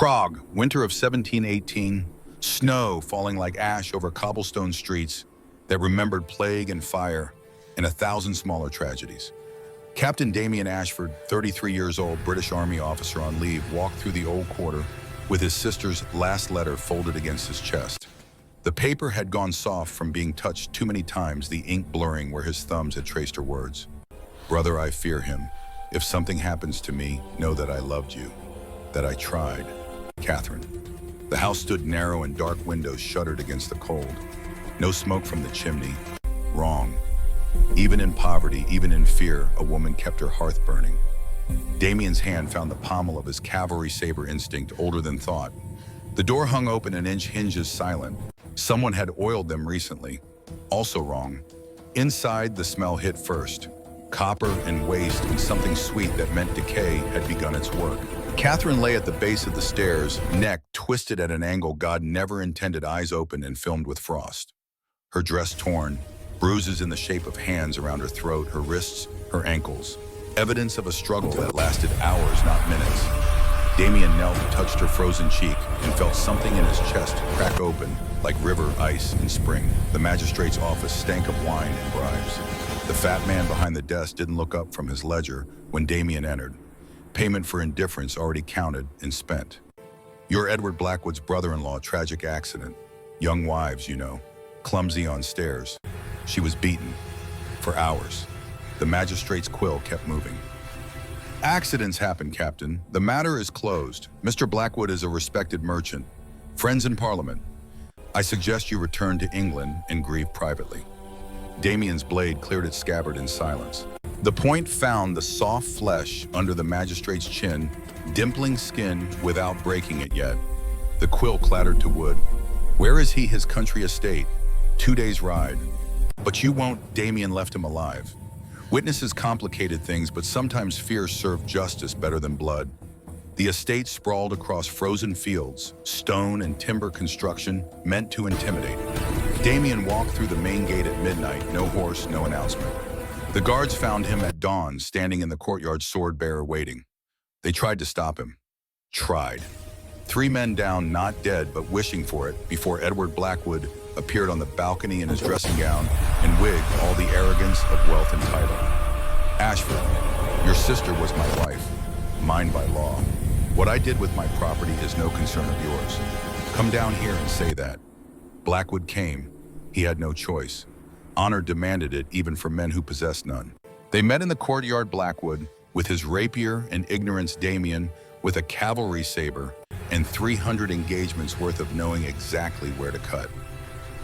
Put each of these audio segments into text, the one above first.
Prague, winter of 1718, snow falling like ash over cobblestone streets that remembered plague and fire and 1,000 smaller tragedies. Captain Damien Ashford, 33 years old, British Army officer on leave, walked through the old quarter with his sister's last letter folded against his chest. The paper had gone soft from being touched too many times, the ink blurring where his thumbs had traced her words. Brother, I fear him. If something happens to me, know that I loved you, that I tried. Catherine. The house stood narrow and dark windows shuttered against the cold. No smoke from the chimney. Wrong. Even in poverty, even in fear, a woman kept her hearth burning. Damien's hand found the pommel of his cavalry saber instinct, older than thought. The door hung open, an inch hinges silent. Someone had oiled them recently. Also wrong. Inside, the smell hit first. Copper and waste and something sweet that meant decay had begun its work. Catherine lay at the base of the stairs, neck twisted at an angle God never intended, eyes open and filmed with frost. Her dress torn, bruises in the shape of hands around her throat, her wrists, her ankles. Evidence of a struggle that lasted hours, not minutes. Damien knelt, touched her frozen cheek, and felt something in his chest crack open, like river ice in spring. The magistrate's office stank of wine and bribes. The fat man behind the desk didn't look up from his ledger when Damien entered. Payment for indifference already counted and spent. You're Edward Blackwood's brother-in-law, tragic accident. Young wives, you know. Clumsy on stairs. She was beaten. For hours. The magistrate's quill kept moving. Accidents happen, Captain. The matter is closed. Mr. Blackwood is a respected merchant. Friends in Parliament. I suggest you return to England and grieve privately. Damien's blade cleared its scabbard in silence. The point found the soft flesh under the magistrate's chin, dimpling skin without breaking it yet. The quill clattered to wood. Where is he, his country estate? 2 days' ride. But you won't. Damien left him alive. Witnesses complicated things, but sometimes fear served justice better than blood. The estate sprawled across frozen fields, stone and timber construction meant to intimidate. Damien walked through the main gate at midnight, no horse, no announcement. The guards found him at dawn, standing in the courtyard, sword bearer waiting. They tried to stop him. Tried. 3 men down, not dead, but wishing for it, before Edward Blackwood appeared on the balcony in his dressing gown and wig, all the arrogance of wealth and title. Ashford, your sister was my wife, mine by law. What I did with my property is no concern of yours. Come down here and say that. Blackwood came. He had no choice. Honor demanded it, even for men who possessed none. They met in the courtyard, Blackwood, with his rapier, and ignorance, Damien, with a cavalry saber, and 300 engagements worth of knowing exactly where to cut.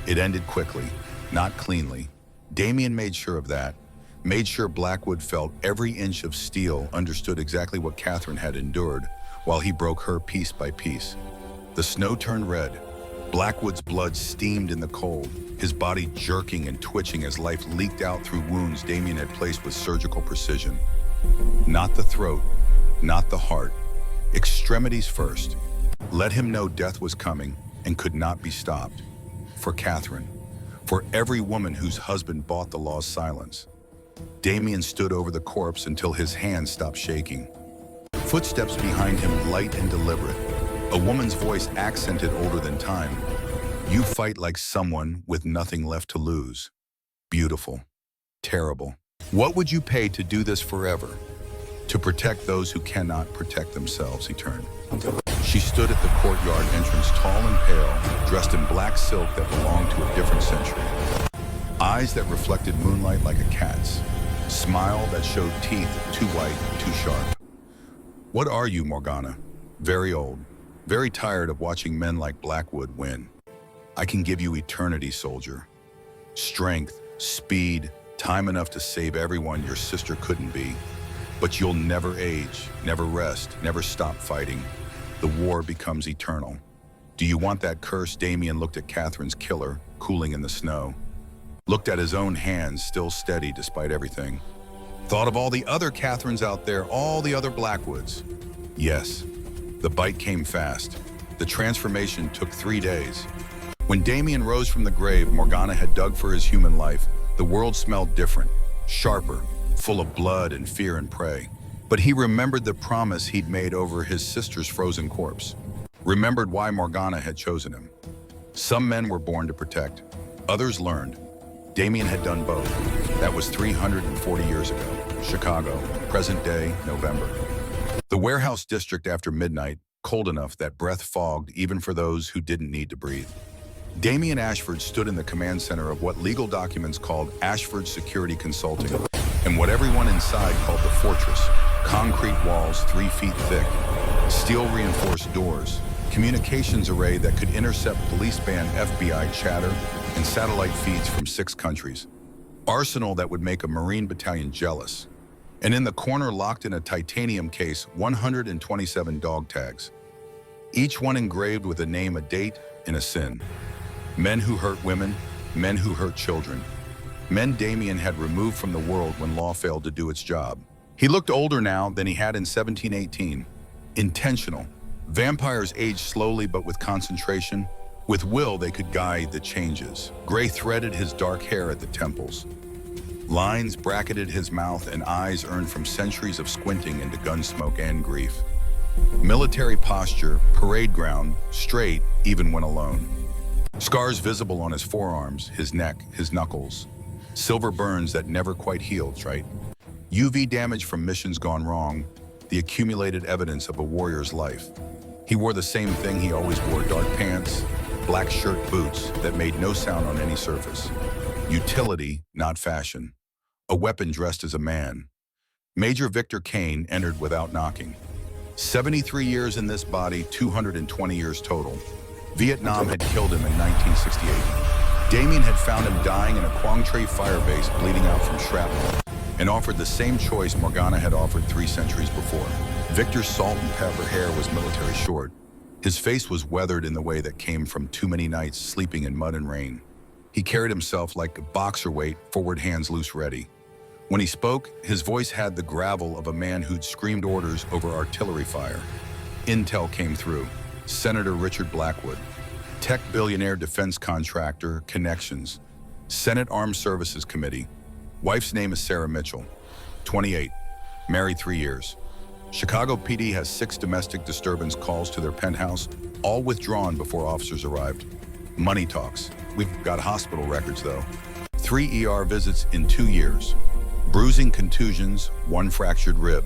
It ended quickly, not cleanly. Damien made sure of that, made sure Blackwood felt every inch of steel, understood exactly what Catherine had endured, while he broke her piece by piece. The snow turned red. Blackwood's blood steamed in the cold, his body jerking and twitching as life leaked out through wounds Damien had placed with surgical precision. Not the throat, not the heart. Extremities first. Let him know death was coming and could not be stopped. For Catherine, for every woman whose husband bought the law's silence. Damien stood over the corpse until his hands stopped shaking. Footsteps behind him, light and deliberate. A woman's voice accented, older than time. You fight like someone with nothing left to lose. Beautiful. Terrible. What would you pay to do this forever? To protect those who cannot protect themselves, he turned. She stood at the courtyard entrance, tall and pale, dressed in black silk that belonged to a different century. Eyes that reflected moonlight like a cat's. Smile that showed teeth too white, too sharp. What are you, Morgana? Very old. Very tired of watching men like Blackwood win. I can give you eternity, soldier. Strength, speed, time enough to save everyone your sister couldn't be. But you'll never age, never rest, never stop fighting. The war becomes eternal. Do you want that curse? Damien looked at Catherine's killer, cooling in the snow. Looked at his own hands, still steady despite everything. Thought of all the other Catherines out there, all the other Blackwoods. Yes. The bite came fast. The transformation took 3 days. When Damien rose from the grave Morgana had dug for his human life, the world smelled different, sharper, full of blood and fear and prey. But he remembered the promise he'd made over his sister's frozen corpse. remembered why Morgana had chosen him. Some men were born to protect, others learned. Damien had done both. That was 340 years ago. Chicago, present day, November. The warehouse district after midnight, cold enough that breath fogged even for those who didn't need to breathe. Damien Ashford stood in the command center of what legal documents called Ashford Security Consulting, and what everyone inside called the Fortress. Concrete walls 3 feet thick, steel-reinforced doors, communications array that could intercept police band FBI chatter and satellite feeds from 6 countries. Arsenal that would make a Marine battalion jealous. And in the corner, locked in a titanium case, 127 dog tags. Each one engraved with a name, a date, and a sin. Men who hurt women, men who hurt children. Men Damien had removed from the world when law failed to do its job. He looked older now than he had in 1718. Intentional. Vampires age slowly but with concentration. With will, they could guide the changes. Gray threaded his dark hair at the temples. Lines bracketed his mouth and eyes earned from centuries of squinting into gun smoke and grief. Military posture, parade ground, straight even when alone. Scars visible on his forearms, his neck, his knuckles. Silver burns that never quite healed, right? UV damage from missions gone wrong, the accumulated evidence of a warrior's life. He wore the same thing he always wore, dark pants, black shirt, boots that made no sound on any surface. Utility, not fashion. A weapon dressed as a man. Major Victor Kane entered without knocking. 73 years in this body, 220 years total. Vietnam had killed him in 1968. Damien had found him dying in a Quang Tre fire base, bleeding out from shrapnel, and offered the same choice Morgana had offered 3 centuries before. Victor's salt and pepper hair was military short. His face was weathered in the way that came from too many nights sleeping in mud and rain. He carried himself like a boxer weight, forward hands loose ready. When he spoke, his voice had the gravel of a man who'd screamed orders over artillery fire. Intel came through. Senator Richard Blackwood. Tech billionaire defense contractor, connections. Senate Armed Services Committee. Wife's name is Sarah Mitchell. 28. Married 3 years. Chicago PD has 6 domestic disturbance calls to their penthouse, all withdrawn before officers arrived. Money talks. We've got hospital records, though. 3 ER visits in 2 years. Bruising, contusions, 1 fractured rib.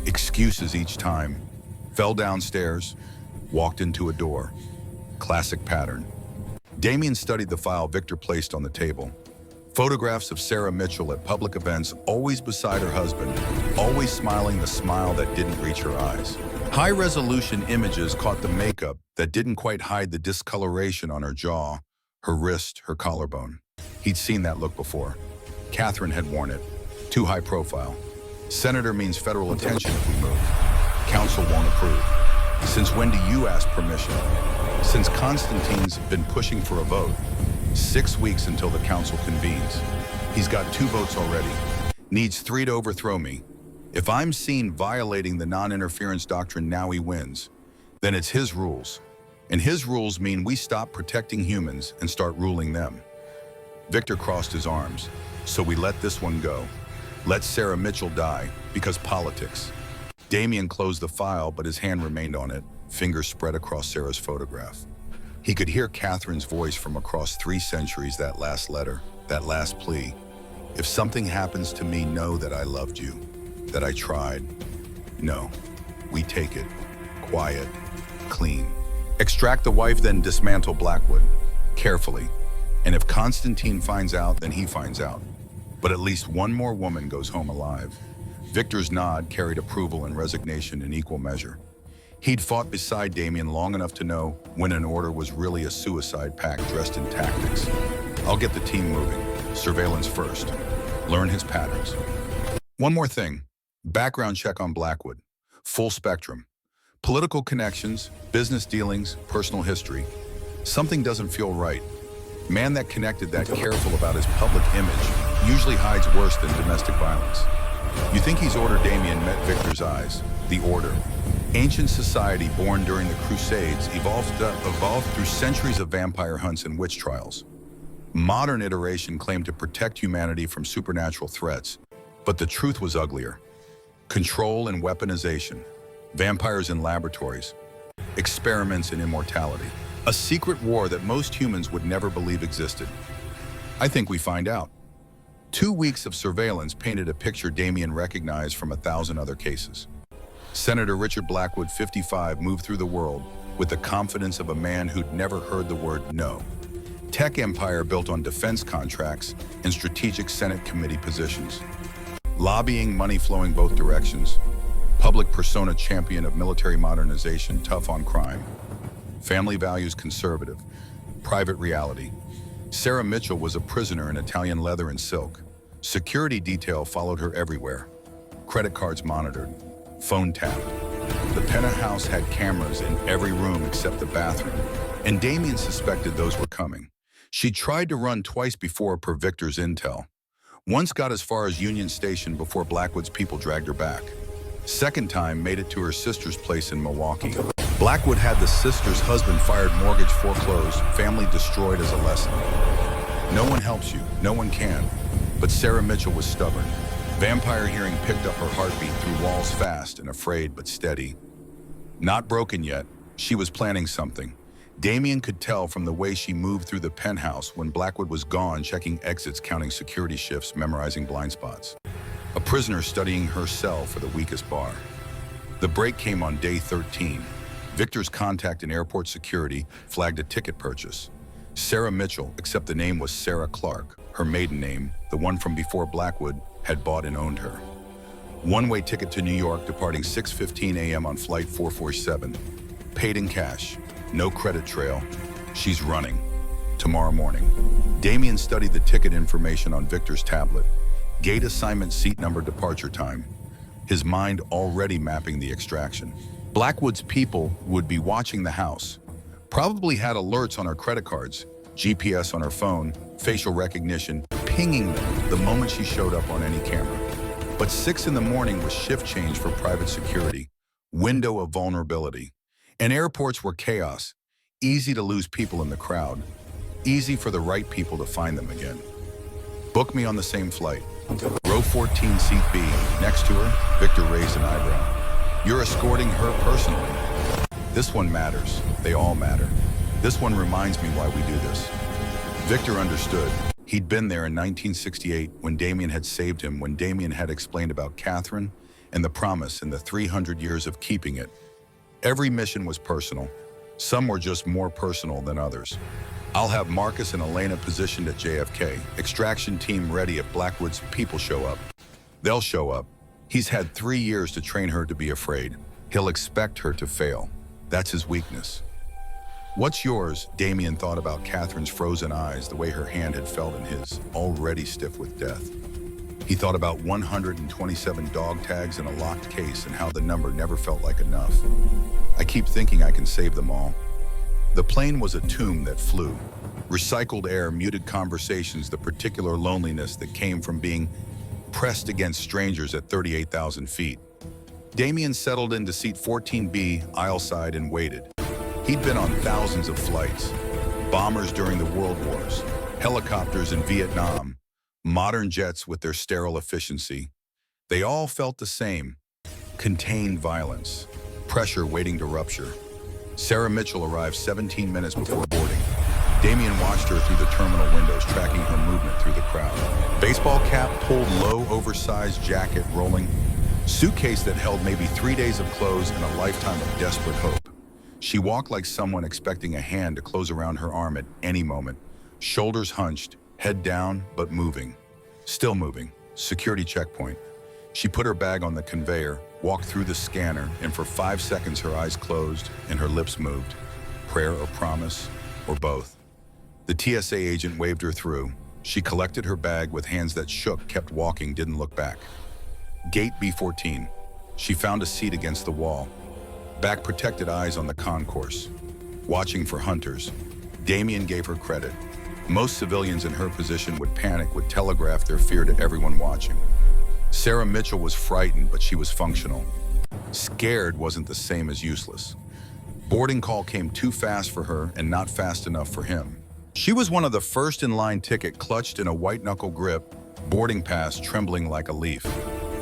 Excuses each time. Fell downstairs, walked into a door. Classic pattern. Damien studied the file Victor placed on the table. Photographs of Sarah Mitchell at public events, always beside her husband, always smiling the smile that didn't reach her eyes. High-resolution images caught the makeup that didn't quite hide the discoloration on her jaw, her wrist, her collarbone. He'd seen that look before. Catherine had worn it. Too high profile. Senator means federal attention if we move. Council won't approve. Since when do you ask permission? Since Constantine's been pushing for a vote. 6 weeks until the council convenes. He's got 2 votes already. Needs 3 to overthrow me. If I'm seen violating the non-interference doctrine now he wins, then it's his rules. And his rules mean we stop protecting humans and start ruling them. Victor crossed his arms. So we let this one go. Let Sarah Mitchell die, because politics. Damien closed the file, but his hand remained on it, fingers spread across Sarah's photograph. He could hear Catherine's voice from across 3 centuries, that last letter, that last plea. If something happens to me, know that I loved you, that I tried. No, we take it. Quiet, clean. Extract the wife, then dismantle Blackwood. Carefully. And if Constantine finds out, then he finds out. But at least 1 more woman goes home alive. Victor's nod carried approval and resignation in equal measure. He'd fought beside Damien long enough to know when an order was really a suicide pact dressed in tactics. I'll get the team moving. Surveillance first. Learn his patterns. One more thing. Background check on Blackwood. Full spectrum. Political connections, business dealings, personal history. Something doesn't feel right. Man that connected that careful about his public image usually hides worse than domestic violence. You think he's ordered Damien met Victor's eyes. The order. Ancient society born during the Crusades evolved through centuries of vampire hunts and witch trials. Modern iteration claimed to protect humanity from supernatural threats, but the truth was uglier. Control and weaponization. Vampires in laboratories. experiments in immortality. A secret war that most humans would never believe existed. I think we find out. 2 weeks of surveillance painted a picture Damien recognized from 1,000 other cases. Senator Richard Blackwood, 55, moved through the world with the confidence of a man who'd never heard the word no. Tech empire built on defense contracts and strategic Senate committee positions. Lobbying, money flowing both directions. Public persona, champion of military modernization, tough on crime. Family values, conservative. Private reality. Sarah Mitchell was a prisoner in Italian leather and silk. Security detail followed her everywhere. Credit cards monitored. Phone tapped. The penthouse had cameras in every room except the bathroom, and Damien suspected those were coming. She tried to run twice before per Victor's intel. Once got as far as Union Station before Blackwood's people dragged her back. Second time made it to her sister's place in Milwaukee. Blackwood had the sister's husband fired, mortgage foreclosed, family destroyed as a lesson. No one helps you, no one can. But Sarah Mitchell was stubborn. Vampire hearing picked up her heartbeat through walls, fast and afraid but steady. Not broken yet, she was planning something. Damien could tell from the way she moved through the penthouse when Blackwood was gone, checking exits, counting security shifts, memorizing blind spots. A prisoner studying her cell for the weakest bar. The break came on day 13. Victor's contact in airport security flagged a ticket purchase. Sarah Mitchell, except the name was Sarah Clark, her maiden name, the one from before Blackwood, had bought and owned her. One-way ticket to New York, departing 6:15 a.m. on flight 447. Paid in cash. No credit trail. She's running. Tomorrow morning. Damien studied the ticket information on Victor's tablet. Gate assignment, seat number, departure time. His mind already mapping the extraction. Blackwood's people would be watching the house. Probably had alerts on her credit cards, GPS on her phone, facial recognition, pinging them the moment she showed up on any camera. But 6 in the morning was shift change for private security, window of vulnerability. And airports were chaos, easy to lose people in the crowd, easy for the right people to find them again. Book me on the same flight. Row 14, seat B. Next to her, Victor raised an eyebrow. You're escorting her personally. This one matters. They all matter. This one reminds me why we do this. Victor understood. He'd been there in 1968 when Damien had saved him, when Damien had explained about Catherine and the promise and the 300 years of keeping it. Every mission was personal. Some were just more personal than others. I'll have Marcus and Elena positioned at JFK. Extraction team ready if Blackwood's people show up. They'll show up. He's had 3 years to train her to be afraid. He'll expect her to fail. That's his weakness. What's yours? Damien thought about Catherine's frozen eyes, the way her hand had felt in his, already stiff with death. He thought about 127 dog tags in a locked case and how the number never felt like enough. I keep thinking I can save them all. The plane was a tomb that flew. Recycled air, muted conversations, the particular loneliness that came from being pressed against strangers at 38,000 feet. Damien settled into seat 14B, aisle side, and waited. He'd been on thousands of flights. Bombers during the World Wars, helicopters in Vietnam, modern jets with their sterile efficiency. They all felt the same. Contained violence. Pressure waiting to rupture. Sarah Mitchell arrived 17 minutes before boarding. Damien watched her through the terminal windows, tracking her movement through the crowd. Baseball cap pulled low, oversized jacket rolling. Suitcase that held maybe 3 days of clothes and a lifetime of desperate hope. She walked like someone expecting a hand to close around her arm at any moment. Shoulders hunched, head down, but moving. Still moving. Security checkpoint. She put her bag on the conveyor, walked through the scanner, and for 5 seconds her eyes closed and her lips moved. Prayer or promise, or both. The TSA agent waved her through. She collected her bag with hands that shook, kept walking, didn't look back. Gate B14. She found a seat against the wall. Back protected, eyes on the concourse. Watching for hunters. Damien gave her credit. Most civilians in her position would panic, would telegraph their fear to everyone watching. Sarah Mitchell was frightened, but she was functional. Scared wasn't the same as useless. Boarding call came too fast for her and not fast enough for him. She was one of the first in line, ticket clutched in a white-knuckle grip, boarding pass trembling like a leaf.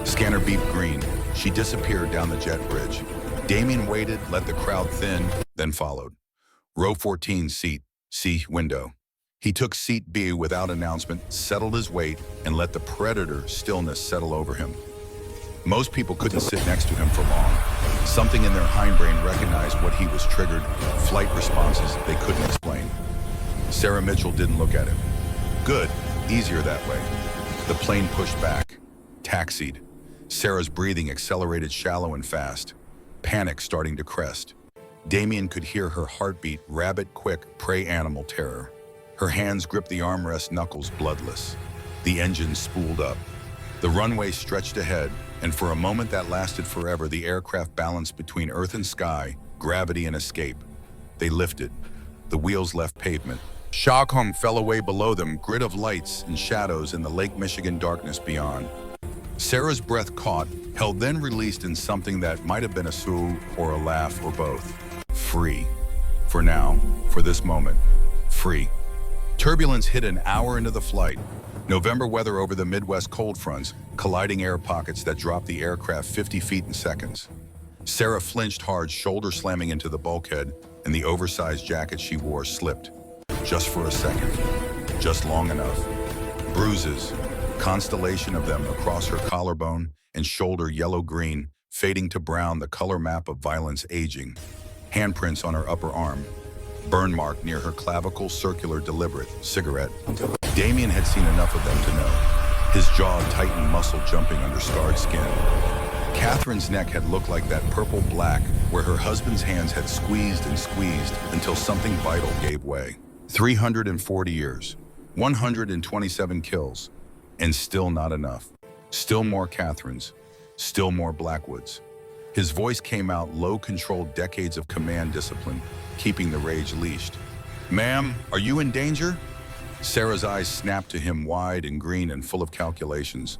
Scanner beeped green. She disappeared down the jet bridge. Damien waited, let the crowd thin, then followed. Row 14, seat C, window. He took seat B without announcement, settled his weight, and let the predator stillness settle over him. Most people couldn't sit next to him for long. Something in their hindbrain recognized what he was triggered, flight responses they couldn't explain. Sarah Mitchell didn't look at him. Good, easier that way. The plane pushed back, taxied. Sarah's breathing accelerated shallow and fast, panic starting to crest. Damien could hear her heartbeat, rabbit-quick prey animal terror. Her hands gripped the armrest, knuckles bloodless. The engine spooled up. The runway stretched ahead, and for a moment that lasted forever, the aircraft balanced between earth and sky, gravity and escape. They lifted. The wheels left pavement. Shockhong fell away below them, grid of lights and shadows in the Lake Michigan darkness beyond. Sarah's breath caught, held then released in something that might have been a swoon or a laugh or both. Free. For now, for this moment. Free. Turbulence hit an hour into the flight. November weather over the Midwest cold fronts, colliding air pockets that dropped the aircraft 50 feet in seconds. Sarah flinched hard, shoulder slamming into the bulkhead, and the oversized jacket she wore slipped. Just for a second. Just long enough. Bruises, constellation of them across her collarbone and shoulder yellow-green, fading to brown, the color map of violence aging. Handprints on her upper arm. Burn mark near her clavicle, circular, deliberate, cigarette. Damien had seen enough of them to know. His jaw tightened, muscle jumping under scarred skin. Catherine's neck had looked like that purple-black where her husband's hands had squeezed and squeezed until something vital gave way. 340 years, 127 kills, and still not enough. Still more Catherines, still more Blackwoods. His voice came out low, controlled, decades of command discipline, keeping the rage leashed. Ma'am, are you in danger? Sarah's eyes snapped to him, wide and green and full of calculations.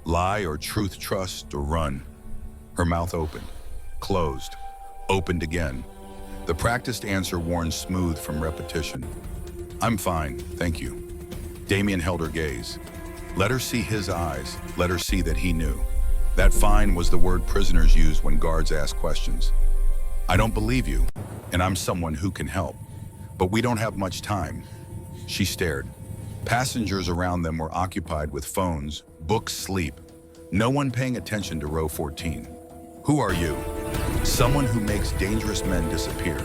Lie or truth, trust or run. Her mouth opened, closed, opened again. The practiced answer worn smooth from repetition. I'm fine, thank you. Damien held her gaze. Let her see his eyes, let her see that he knew. That fine was the word prisoners use when guards ask questions. I don't believe you, and I'm someone who can help. But we don't have much time. She stared. Passengers around them were occupied with phones, books, sleep. No one paying attention to row 14. Who are you? Someone who makes dangerous men disappear.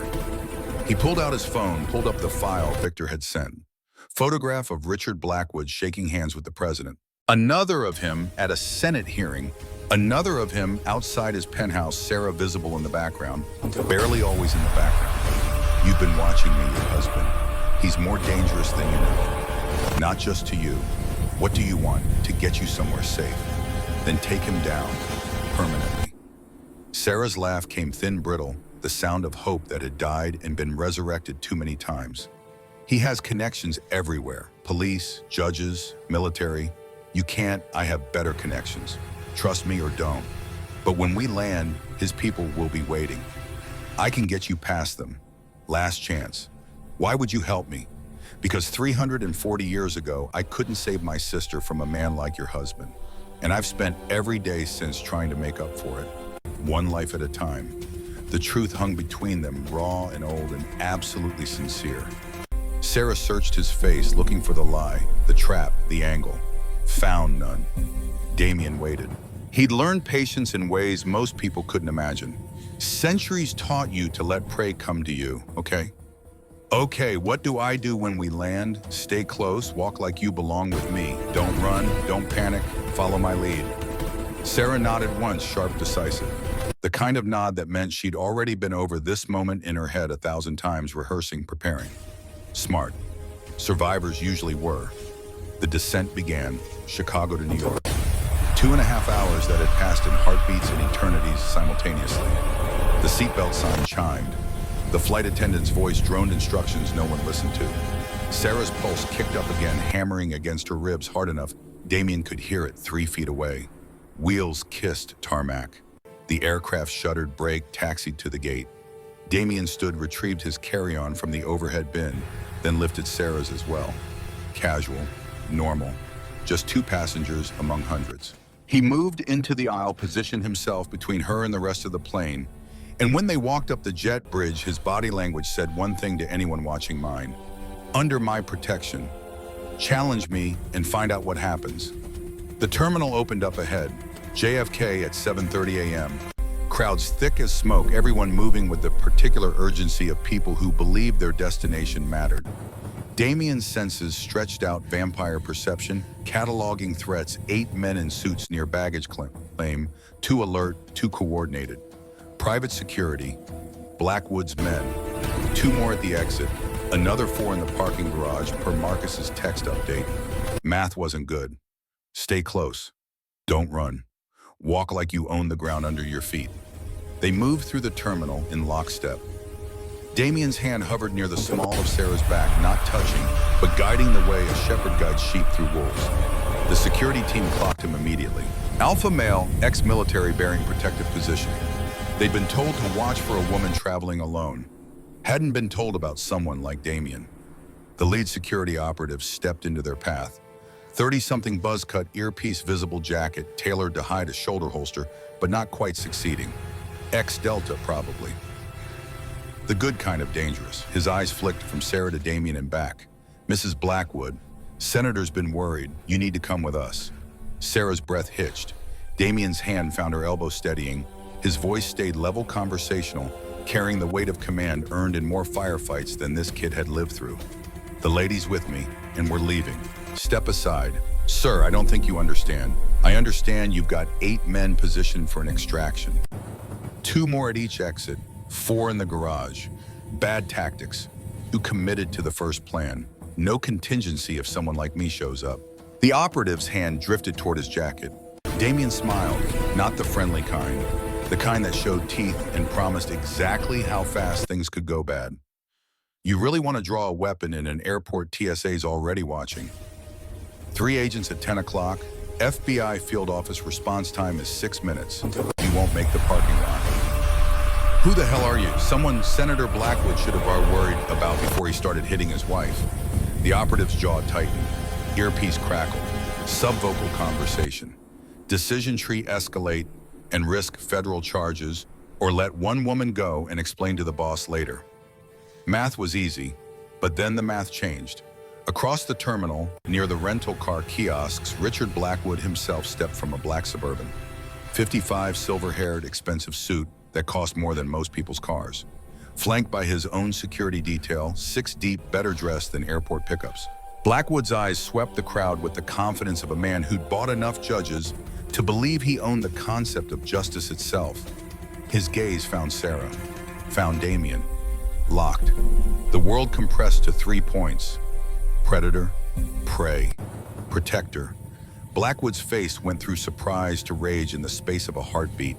He pulled out his phone, pulled up the file Victor had sent. Photograph of Richard Blackwood shaking hands with the president. Another of him at a Senate hearing. Another of him outside his penthouse, Sarah visible in the background, barely always in the background. You've been watching me, your husband. He's more dangerous than you know. Not just to you. What do you want? To get you somewhere safe. Then take him down, permanently. Sarah's laugh came thin, brittle, the sound of hope that had died and been resurrected too many times. He has connections everywhere. Police, judges, military. You can't, I have better connections. Trust me or don't. But when we land, his people will be waiting. I can get you past them. Last chance. Why would you help me? Because 340 years ago, I couldn't save my sister from a man like your husband. And I've spent every day since trying to make up for it. One life at a time. The truth hung between them, raw and old and absolutely sincere. Sarah searched his face, looking for the lie, the trap, the angle. Found none. Damien waited. He'd learned patience in ways most people couldn't imagine. Centuries taught you to let prey come to you, okay? Okay, what do I do when we land? Stay close, walk like you belong with me. Don't run, don't panic, follow my lead. Sarah nodded once, sharp, decisive. The kind of nod that meant she'd already been over this moment in her head 1,000 times, rehearsing, preparing. Smart. Survivors usually were. The descent began, Chicago to New York. 2.5 hours that had passed in heartbeats and eternities simultaneously. The seatbelt sign chimed. The flight attendant's voice droned instructions no one listened to. Sarah's pulse kicked up again, hammering against her ribs hard enough Damien could hear it 3 feet away. Wheels kissed tarmac. The aircraft shuddered, braked, taxied to the gate. Damien stood, retrieved his carry-on from the overhead bin, then lifted Sarah's as well. Casual, normal, just 2 passengers among hundreds. He moved into the aisle, positioned himself between her and the rest of the plane, And when they walked up the jet bridge, his body language said one thing to anyone watching mine. Under my protection. Challenge me and find out what happens. The terminal opened up ahead. JFK at 7:30 a.m. Crowds thick as smoke, everyone moving with the particular urgency of people who believed their destination mattered. Damien's senses stretched out vampire perception, cataloging threats, 8 men in suits near baggage claim, 2 alert, 2 coordinated. Private security, Blackwood's men, 2 more at the exit, another 4 in the parking garage per Marcus's text update. Math wasn't good. Stay close. Don't run. Walk like you own the ground under your feet. They moved through the terminal in lockstep. Damien's hand hovered near the small of Sarah's back, not touching, but guiding the way a shepherd guides sheep through wolves. The security team clocked him immediately. Alpha male, ex-military bearing protective position. They'd been told to watch for a woman traveling alone. Hadn't been told about someone like Damien. The lead security operative stepped into their path. 30-something buzz-cut, earpiece visible jacket tailored to hide a shoulder holster, but not quite succeeding. Ex-Delta, probably. The good kind of dangerous. His eyes flicked from Sarah to Damien and back. Mrs. Blackwood, Senator's been worried. You need to come with us. Sarah's breath hitched. Damien's hand found her elbow steadying. His voice stayed level conversational, carrying the weight of command earned in more firefights than this kid had lived through. The lady's with me, and we're leaving. Step aside. Sir, I don't think you understand. I understand you've got 8 men positioned for an extraction. 2 more at each exit, 4 in the garage. Bad tactics. You committed to the first plan. No contingency if someone like me shows up. The operative's hand drifted toward his jacket. Damien smiled, not the friendly kind. The kind that showed teeth and promised exactly how fast things could go bad. You really want to draw a weapon in an airport TSA's already watching. 3 agents at 10 o'clock. FBI field office response time is 6 minutes. You won't make the parking lot. Who the hell are you? Someone Senator Blackwood should have worried about before he started hitting his wife. The operative's jaw tightened. Earpiece crackled. Subvocal conversation. Decision tree escalate and risk federal charges, or let one woman go and explain to the boss later. Math was easy, but then the math changed. Across the terminal, near the rental car kiosks, Richard Blackwood himself stepped from a black Suburban. 55, silver-haired, expensive suit that cost more than most people's cars. Flanked by his own security detail, 6 deep, better dressed than airport pickups. Blackwood's eyes swept the crowd with the confidence of a man who'd bought enough judges to believe he owned the concept of justice itself. His gaze found Sarah, found Damien. Locked. The world compressed to 3 points. Predator, prey, protector. Blackwood's face went through surprise to rage in the space of a heartbeat.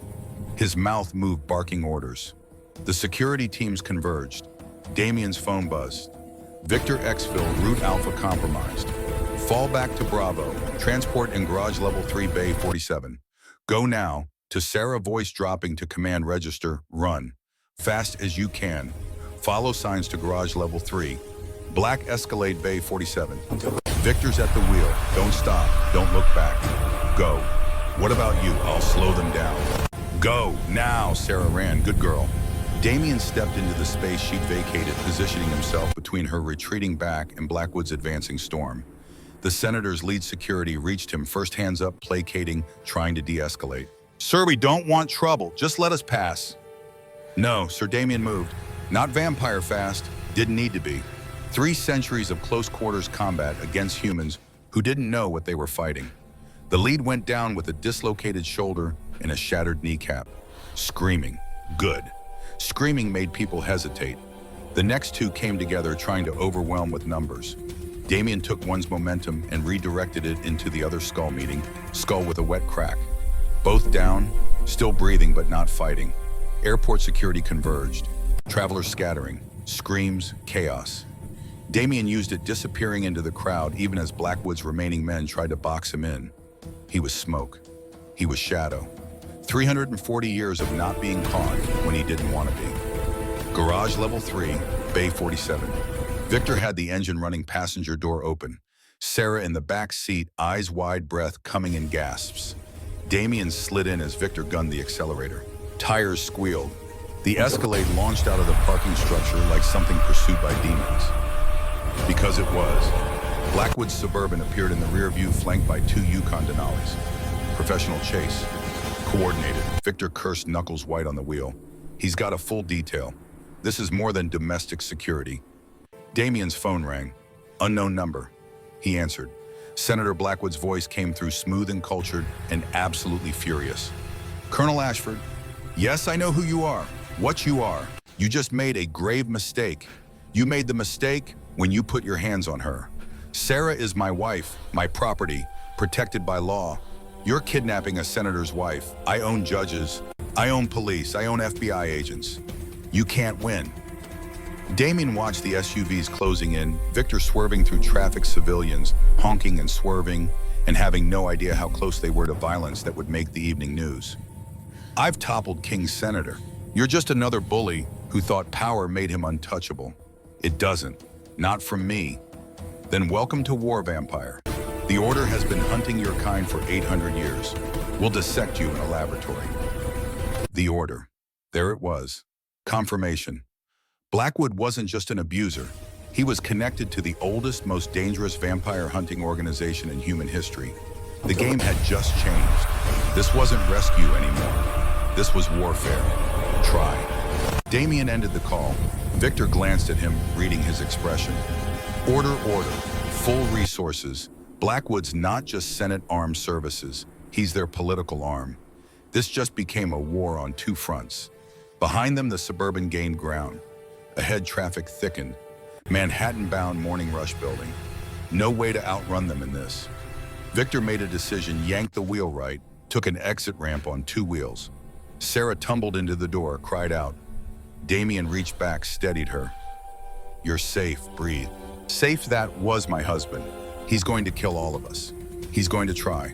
His mouth moved, barking orders. The security teams converged. Damien's phone buzzed. Victor Exfil, route Alpha compromised. Fall back to Bravo. Transport in garage level 3, Bay 47. Go now. To Sarah, voice dropping to command register. Run. Fast as you can. Follow signs to garage level 3. Black Escalade Bay 47. Victor's at the wheel. Don't stop. Don't look back. Go. What about you? I'll slow them down. Go. Now, Sarah ran. Good girl. Damien stepped into the space she'd vacated, positioning himself between her retreating back and Blackwood's advancing storm. The senator's lead security reached him, first hands up, placating, trying to de-escalate. Sir, we don't want trouble. Just let us pass. No, Sir Damien moved. Not vampire fast. Didn't need to be. 3 centuries of close quarters combat against humans who didn't know what they were fighting. The lead went down with a dislocated shoulder and a shattered kneecap. Screaming. Good. Screaming made people hesitate. The next 2 came together, trying to overwhelm with numbers. Damien took one's momentum and redirected it into the other skull meeting, skull with a wet crack. Both down, still breathing but not fighting. Airport security converged. Travelers scattering. Screams, chaos. Damien used it, disappearing into the crowd even as Blackwood's remaining men tried to box him in. He was smoke. He was shadow. 340 years of not being caught when he didn't want to be. Garage level 3, Bay 47. Victor had the engine running, passenger door open. Sarah in the back seat, eyes wide, breath coming in gasps. Damien slid in as Victor gunned the accelerator. Tires squealed. The Escalade launched out of the parking structure like something pursued by demons. Because it was. Blackwood's Suburban appeared in the rear view, flanked by two Yukon Denali's. Professional chase. Coordinated. Victor cursed, knuckles white on the wheel. He's got a full detail. This is more than domestic security. Damien's phone rang. Unknown number. He answered. Senator Blackwood's voice came through smooth and cultured and absolutely furious. Colonel Ashford, yes, I know who you are, what you are. You just made a grave mistake. You made the mistake when you put your hands on her. Sarah is my wife, my property, protected by law. You're kidnapping a senator's wife. I own judges. I own police. I own FBI agents. You can't win. Damien watched the SUVs closing in, Victor swerving through traffic, civilians honking and swerving, and having no idea how close they were to violence that would make the evening news. I've toppled King's senator. You're just another bully who thought power made him untouchable. It doesn't. Not from me. Then welcome to war, vampire. The Order has been hunting your kind for 800 years. We'll dissect you in a laboratory. The Order. There it was. Confirmation. Blackwood wasn't just an abuser. He was connected to the oldest, most dangerous vampire hunting organization in human history. The game had just changed. This wasn't rescue anymore. This was warfare. Try. Damien ended the call. Victor glanced at him, reading his expression. Order, order. Full resources. Blackwood's not just Senate Armed Services. He's their political arm. This just became a war on two fronts. Behind them, the Suburban gained ground. Ahead, traffic thickened. Manhattan-bound Morning Rush building. No way to outrun them in this. Victor made a decision, yanked the wheel right, took an exit ramp on two wheels. Sarah tumbled into the door, cried out. Damien reached back, steadied her. You're safe, breathe. Safe, that was my husband. He's going to kill all of us. He's going to try.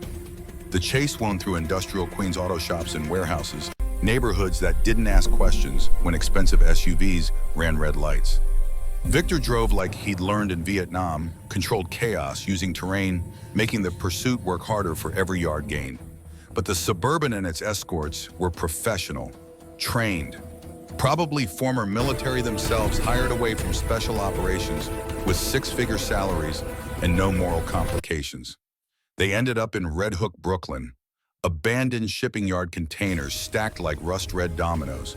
The chase wound through industrial Queens auto shops and warehouses, neighborhoods that didn't ask questions when expensive SUVs ran red lights. Victor drove like he'd learned in Vietnam, controlled chaos using terrain, making the pursuit work harder for every yard gained. But the Suburban and its escorts were professional, trained, probably former military themselves, hired away from special operations with six-figure salaries and no moral complications. They ended up in Red Hook, Brooklyn, abandoned shipping yard containers stacked like rust-red dominoes.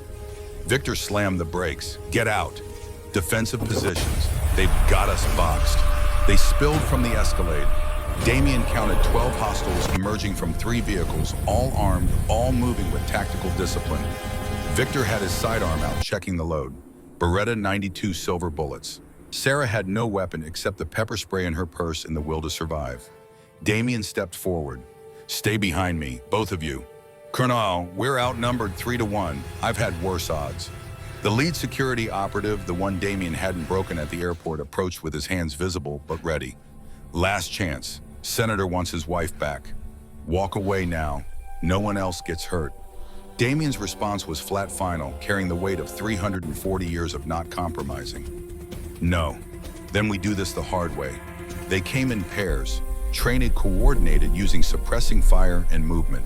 Victor slammed the brakes. Get out. Defensive positions. They've got us boxed. They spilled from the Escalade. Damien counted 12 hostiles emerging from 3 vehicles, all armed, all moving with tactical discipline. Victor had his sidearm out, checking the load. Beretta 92 silver bullets. Sarah had no weapon except the pepper spray in her purse and the will to survive. Damien stepped forward. Stay behind me, both of you. Colonel, we're outnumbered 3-1. I've had worse odds. The lead security operative, the one Damien hadn't broken at the airport, approached with his hands visible but ready. Last chance. Senator wants his wife back. Walk away now. No one else gets hurt. Damien's response was flat final, carrying the weight of 340 years of not compromising. No. Then we do this the hard way. They came in pairs, trained coordinated using suppressing fire and movement.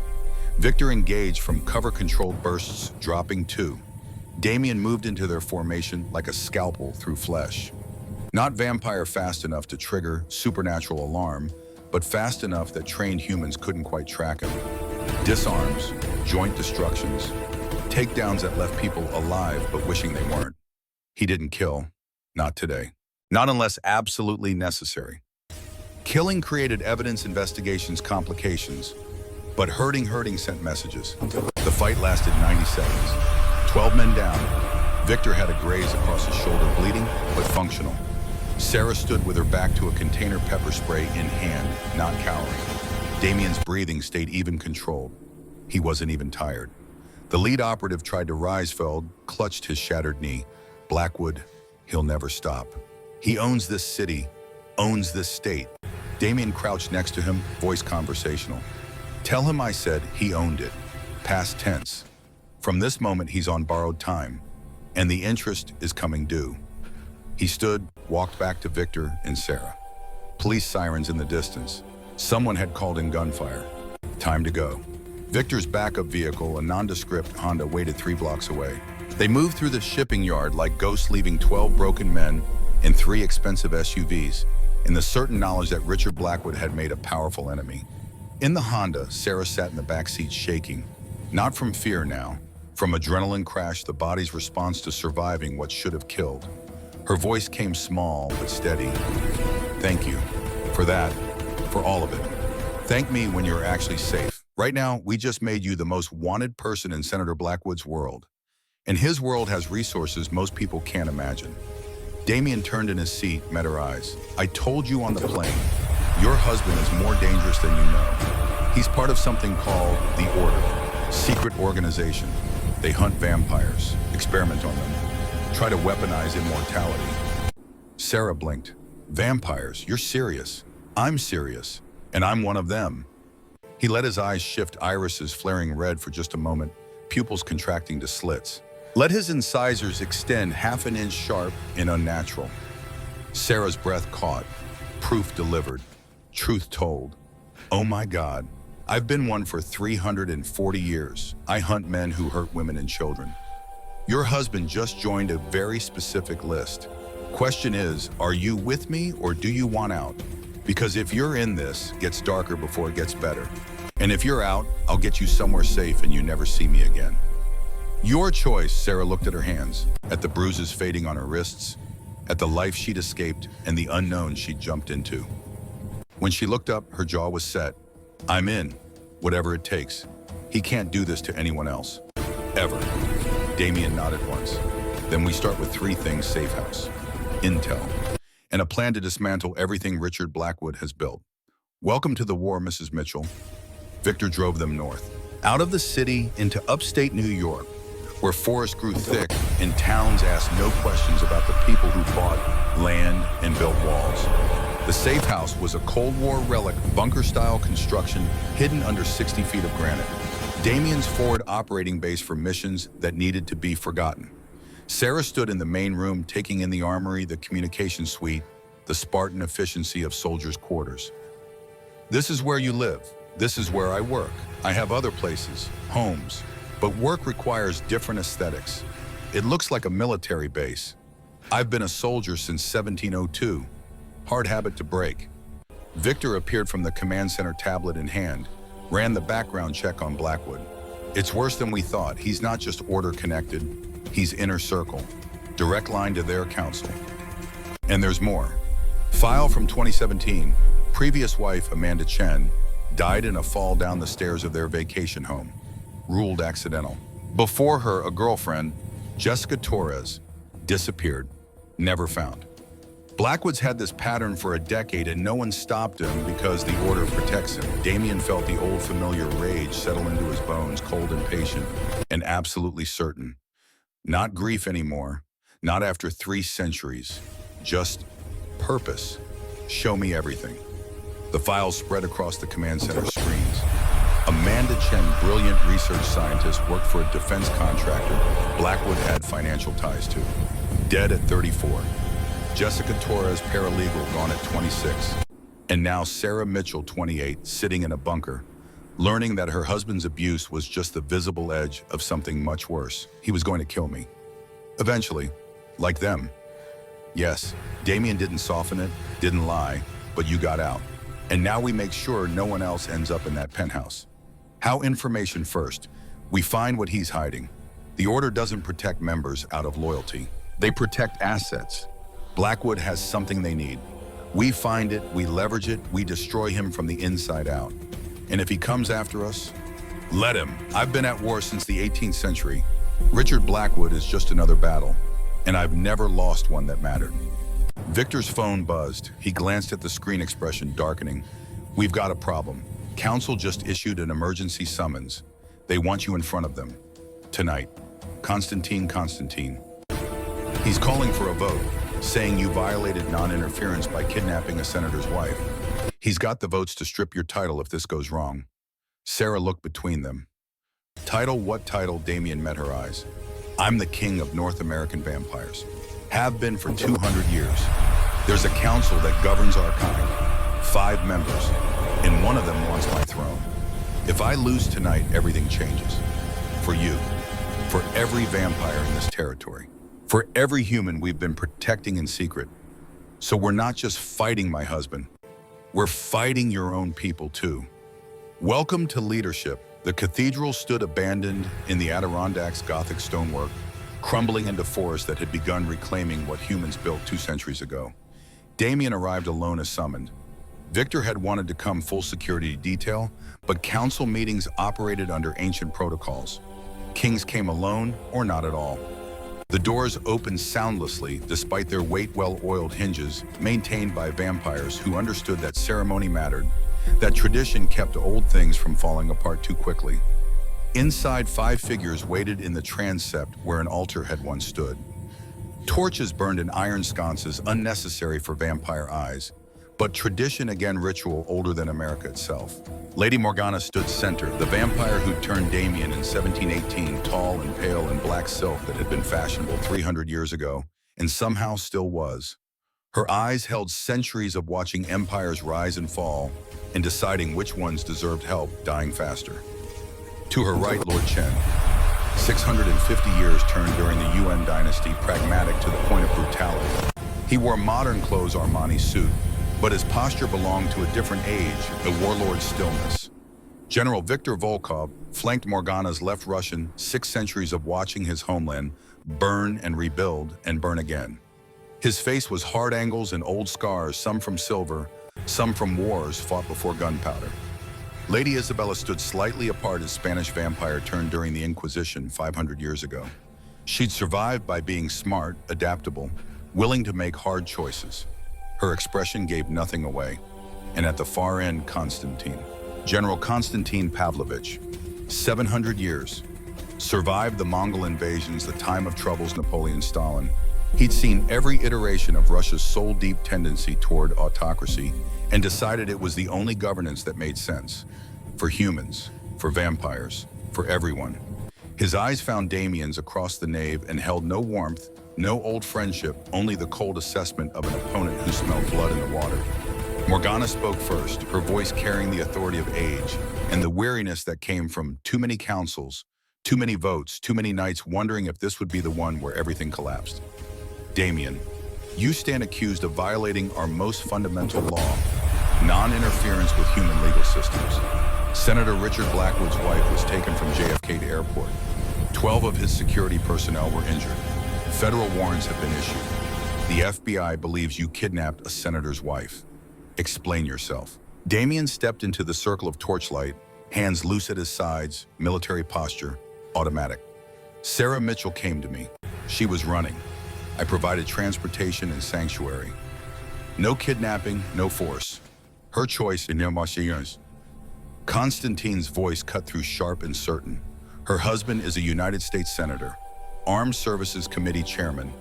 Victor engaged from cover-controlled bursts, dropping 2. Damien moved into their formation like a scalpel through flesh. Not vampire fast enough to trigger supernatural alarm, but fast enough that trained humans couldn't quite track him. Disarms, joint destructions, takedowns that left people alive but wishing they weren't. He didn't kill. Not today. Not unless absolutely necessary. Killing created evidence, investigations, complications. But hurting sent messages. The fight lasted 90 seconds. 12 men down. Victor had a graze across his shoulder, bleeding but functional. Sarah stood with her back to a container, pepper spray in hand, not cowering. Damien's breathing stayed even controlled. He wasn't even tired. The lead operative tried to rise, fell, clutched his shattered knee. Blackwood, he'll never stop. He owns this city, owns this state. Damien crouched next to him, voice conversational. Tell him I said he owned it. Past tense. From this moment, he's on borrowed time, and the interest is coming due. He stood, walked back to Victor and Sarah. Police sirens in the distance. Someone had called in gunfire. Time to go. Victor's backup vehicle, a nondescript Honda, waited 3 blocks away. They moved through the shipping yard like ghosts, leaving 12 broken men and 3 expensive SUVs, in the certain knowledge that Richard Blackwood had made a powerful enemy. In the Honda, Sarah sat in the back seat shaking, not from fear now, from adrenaline crash, the body's response to surviving what should have killed. Her voice came small but steady. Thank you for that, for all of it. Thank me when you're actually safe. Right now, we just made you the most wanted person in Senator Blackwood's world. And his world has resources most people can't imagine. Damien turned in his seat, met her eyes. I told you on the plane, your husband is more dangerous than you know. He's part of something called the Order, secret organization. They hunt vampires, experiment on them, try to weaponize immortality. Sarah blinked. Vampires, you're serious. I'm serious, and I'm one of them. He let his eyes shift, irises flaring red for just a moment, pupils contracting to slits. Let his incisors extend half an inch sharp and unnatural. Sarah's breath caught, proof delivered, truth told. Oh my God, I've been one for 340 years. I hunt men who hurt women and children. Your husband just joined a very specific list. Question is, are you with me or do you want out? Because if you're in this, it gets darker before it gets better. And if you're out, I'll get you somewhere safe and you never see me again. Your choice. Sarah looked at her hands, at the bruises fading on her wrists, at the life she'd escaped and the unknown she'd jumped into. When she looked up, her jaw was set. I'm in, whatever it takes. He can't do this to anyone else. Ever. Damien nodded once. Then we start with 3 things: safe house, intel, and a plan to dismantle everything Richard Blackwood has built. Welcome to the war, Mrs. Mitchell. Victor drove them north, out of the city into upstate New York, where forests grew thick and towns asked no questions about the people who bought land and built walls. The safe house was a Cold War relic, bunker-style construction hidden under 60 feet of granite. Damien's forward operating base for missions that needed to be forgotten. Sarah stood in the main room, taking in the armory, the communication suite, the Spartan efficiency of soldiers' quarters. This is where you live. This is where I work. I have other places, homes, but work requires different aesthetics. It looks like a military base. I've been a soldier since 1702. Hard habit to break. Victor appeared from the command center, tablet in hand, ran the background check on Blackwood. It's worse than we thought. He's not just order connected, he's inner circle, direct line to their council. And there's more. File from 2017, previous wife Amanda Chen died in a fall down the stairs of their vacation home, ruled accidental. Before her, a girlfriend, Jessica Torres, disappeared, never found. Blackwood's had this pattern for a decade and no one stopped him because the order protects him. Damien felt the old familiar rage settle into his bones, cold and patient, and absolutely certain. Not grief anymore, not after 3 centuries, just purpose. Show me everything. The files spread across the command center screens. Amanda Chen, brilliant research scientist, worked for a defense contractor Blackwood had financial ties to. Dead at 34. Jessica Torres, paralegal, gone at 26. And now Sarah Mitchell, 28, sitting in a bunker, learning that her husband's abuse was just the visible edge of something much worse. He was going to kill me. Eventually, like them. Yes, Damien didn't soften it, didn't lie, but you got out. And now we make sure no one else ends up in that penthouse. How information first. We find what he's hiding. The order doesn't protect members out of loyalty. They protect assets. Blackwood has something they need. We find it, we leverage it, we destroy him from the inside out. And if he comes after us, let him. I've been at war since the 18th century. Richard Blackwood is just another battle, and I've never lost one that mattered. Victor's phone buzzed. He glanced at the screen, expression darkening. We've got a problem. Council just issued an emergency summons. They want you in front of them. Tonight. Constantine. He's calling for a vote, saying you violated non-interference by kidnapping a senator's wife. He's got the votes to strip your title if this goes wrong. Sarah looked between them. Title? What title? Damien met her eyes. I'm the king of North American vampires. Have been for 200 years. There's a council that governs our kind. 5 members, and one of them wants my throne. If I lose tonight, everything changes. For you. for every vampire in this territory, for every human we've been protecting in secret. So we're not just fighting my husband, we're fighting your own people too. Welcome to leadership. The cathedral stood abandoned in the Adirondacks' Gothic stonework, crumbling into forest that had begun reclaiming what humans built 2 centuries ago. Damien arrived alone as summoned. Victor had wanted to come full security detail, but council meetings operated under ancient protocols. Kings came alone or not at all. The doors opened soundlessly despite their weight-well-oiled hinges maintained by vampires who understood that ceremony mattered, that tradition kept old things from falling apart too quickly. Inside, 5 figures waited in the transept where an altar had once stood. Torches burned in iron sconces unnecessary for vampire eyes, but tradition again ritual older than America itself. Lady Morgana stood center, the vampire who turned Damien in 1718, tall and pale in black silk that had been fashionable 300 years ago, and somehow still was. Her eyes held centuries of watching empires rise and fall, and deciding which ones deserved help dying faster. To her right, Lord Chen, 650 years turned during the Yuan dynasty, pragmatic to the point of brutality. He wore modern clothes Armani suit, but his posture belonged to a different age, a warlord's stillness. General Viktor Volkov flanked Morgana's left Russian, 6 centuries of watching his homeland burn and rebuild and burn again. His face was hard angles and old scars, some from silver, some from wars fought before gunpowder. Lady Isabella stood slightly apart as Spanish vampire turned during the Inquisition 500 years ago. She'd survived by being smart, adaptable, willing to make hard choices. Her expression gave nothing away. And at the far end, Constantine. General Constantine Pavlovich, 700 years, survived the Mongol invasions, the time of troubles, Napoleon, Stalin. He'd seen every iteration of Russia's soul-deep tendency toward autocracy and decided it was the only governance that made sense. For humans, for vampires, for everyone. His eyes found Damien's across the nave and held no warmth, no old friendship, only the cold assessment of an opponent who smelled blood in the water. Morgana spoke first, her voice carrying the authority of age and the weariness that came from too many councils, too many votes, too many nights wondering if this would be the one where everything collapsed. Damien, you stand accused of violating our most fundamental law, non-interference with human legal systems. Senator Richard Blackwood's wife was taken from JFK to airport. 12 of his security personnel were injured. Federal warrants have been issued. The FBI believes you kidnapped a senator's wife. Explain yourself. Damien stepped into the circle of torchlight, hands loose at his sides, military posture, automatic. Sarah Mitchell came to me. She was running. I provided transportation and sanctuary. No kidnapping, no force. Her choice in negotiations. Constantine's voice cut through sharp and certain. Her husband is a United States Senator, Armed Services Committee Chairman,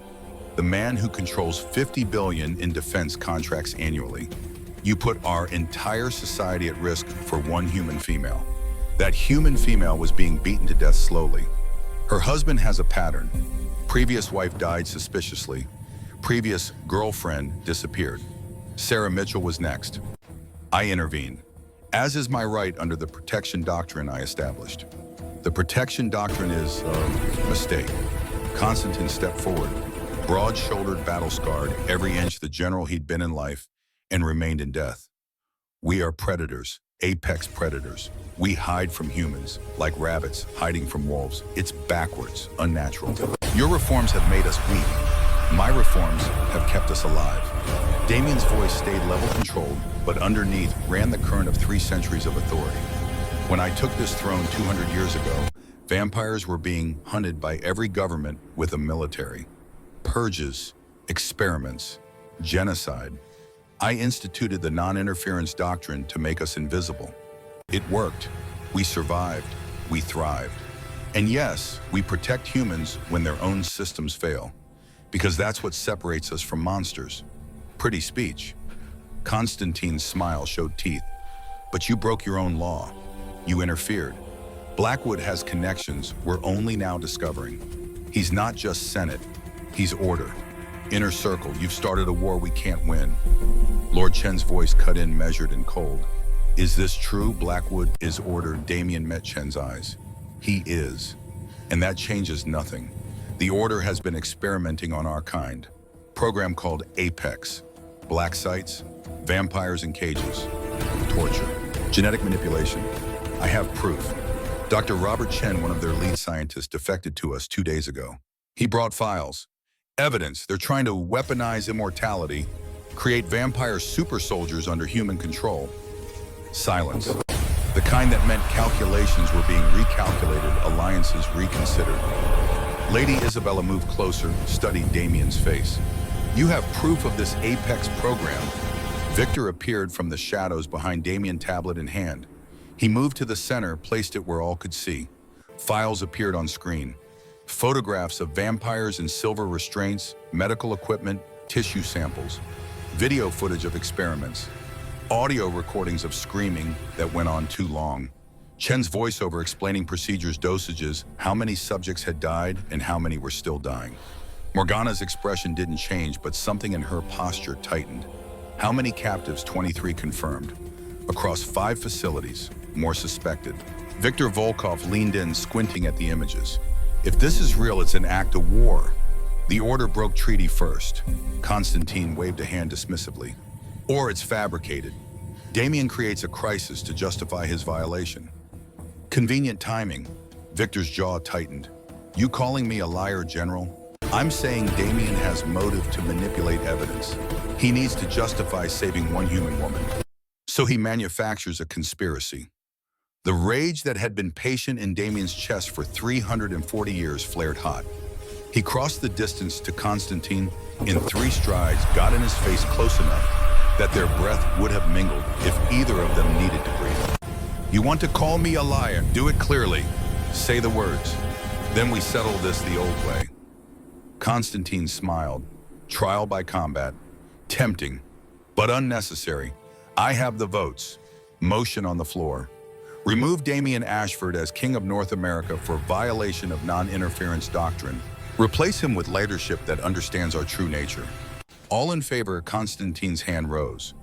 the man who controls $50 billion in defense contracts annually. You put our entire society at risk for one human female. That human female was being beaten to death slowly. Her husband has a pattern. Previous wife died suspiciously. Previous girlfriend disappeared. Sarah Mitchell was next. I intervened, as is my right under the protection doctrine I established. The protection doctrine is a mistake. Constantine stepped forward, broad-shouldered, battle-scarred, every inch the general he'd been in life, and remained in death. We are predators, apex predators. We hide from humans, like rabbits hiding from wolves. It's backwards, unnatural. Your reforms have made us weak. My reforms have kept us alive. Damien's voice stayed level-controlled, but underneath ran the current of 3 centuries of authority. When I took this throne 200 years ago, vampires were being hunted by every government with a military. Purges, experiments, genocide. I instituted the non-interference doctrine to make us invisible. It worked. We survived. We thrived. And yes, we protect humans when their own systems fail, because that's what separates us from monsters. Pretty speech. Constantine's smile showed teeth. But you broke your own law. You interfered. Blackwood has connections we're only now discovering. He's not just Senate, he's order. Inner circle, you've started a war we can't win. Lord Chen's voice cut in, measured and cold. Is this true? Blackwood is order. Damien met Chen's eyes. He is. And that changes nothing. The Order has been experimenting on our kind. Program called Apex. Black sites, vampires in cages, torture, genetic manipulation. I have proof. Dr. Robert Chen, one of their lead scientists, defected to us 2 days ago. He brought files, evidence. They're trying to weaponize immortality, create vampire super soldiers under human control. Silence. The kind that meant calculations were being recalculated, alliances reconsidered. Lady Isabella moved closer, studied Damien's face. You have proof of this Apex program. Victor appeared from the shadows behind Damien, tablet in hand. He moved to the center, placed it where all could see. Files appeared on screen. Photographs of vampires in silver restraints, medical equipment, tissue samples, video footage of experiments, audio recordings of screaming that went on too long. Chen's voiceover explaining procedures, dosages, how many subjects had died and how many were still dying. Morgana's expression didn't change, but something in her posture tightened. How many captives? 23 confirmed. Across 5 facilities, more suspected. Viktor Volkov leaned in, squinting at the images. If this is real, it's an act of war. The Order broke treaty first. Constantine waved a hand dismissively. Or it's fabricated. Damien creates a crisis to justify his violation. Convenient timing. Victor's jaw tightened. You calling me a liar, General? I'm saying Damien has motive to manipulate evidence. He needs to justify saving one human woman. So he manufactures a conspiracy. The rage that had been patient in Damien's chest for 340 years flared hot. He crossed the distance to Constantine in 3 strides, got in his face close enough that their breath would have mingled if either of them needed to breathe. You want to call me a liar? Do it clearly. Say the words. Then we settle this the old way. Constantine smiled. Trial by combat. Tempting, but unnecessary. I have the votes. Motion on the floor. Remove Damien Ashford as King of North America for violation of non-interference doctrine. Replace him with leadership that understands our true nature. All in favor, Constantine's hand rose.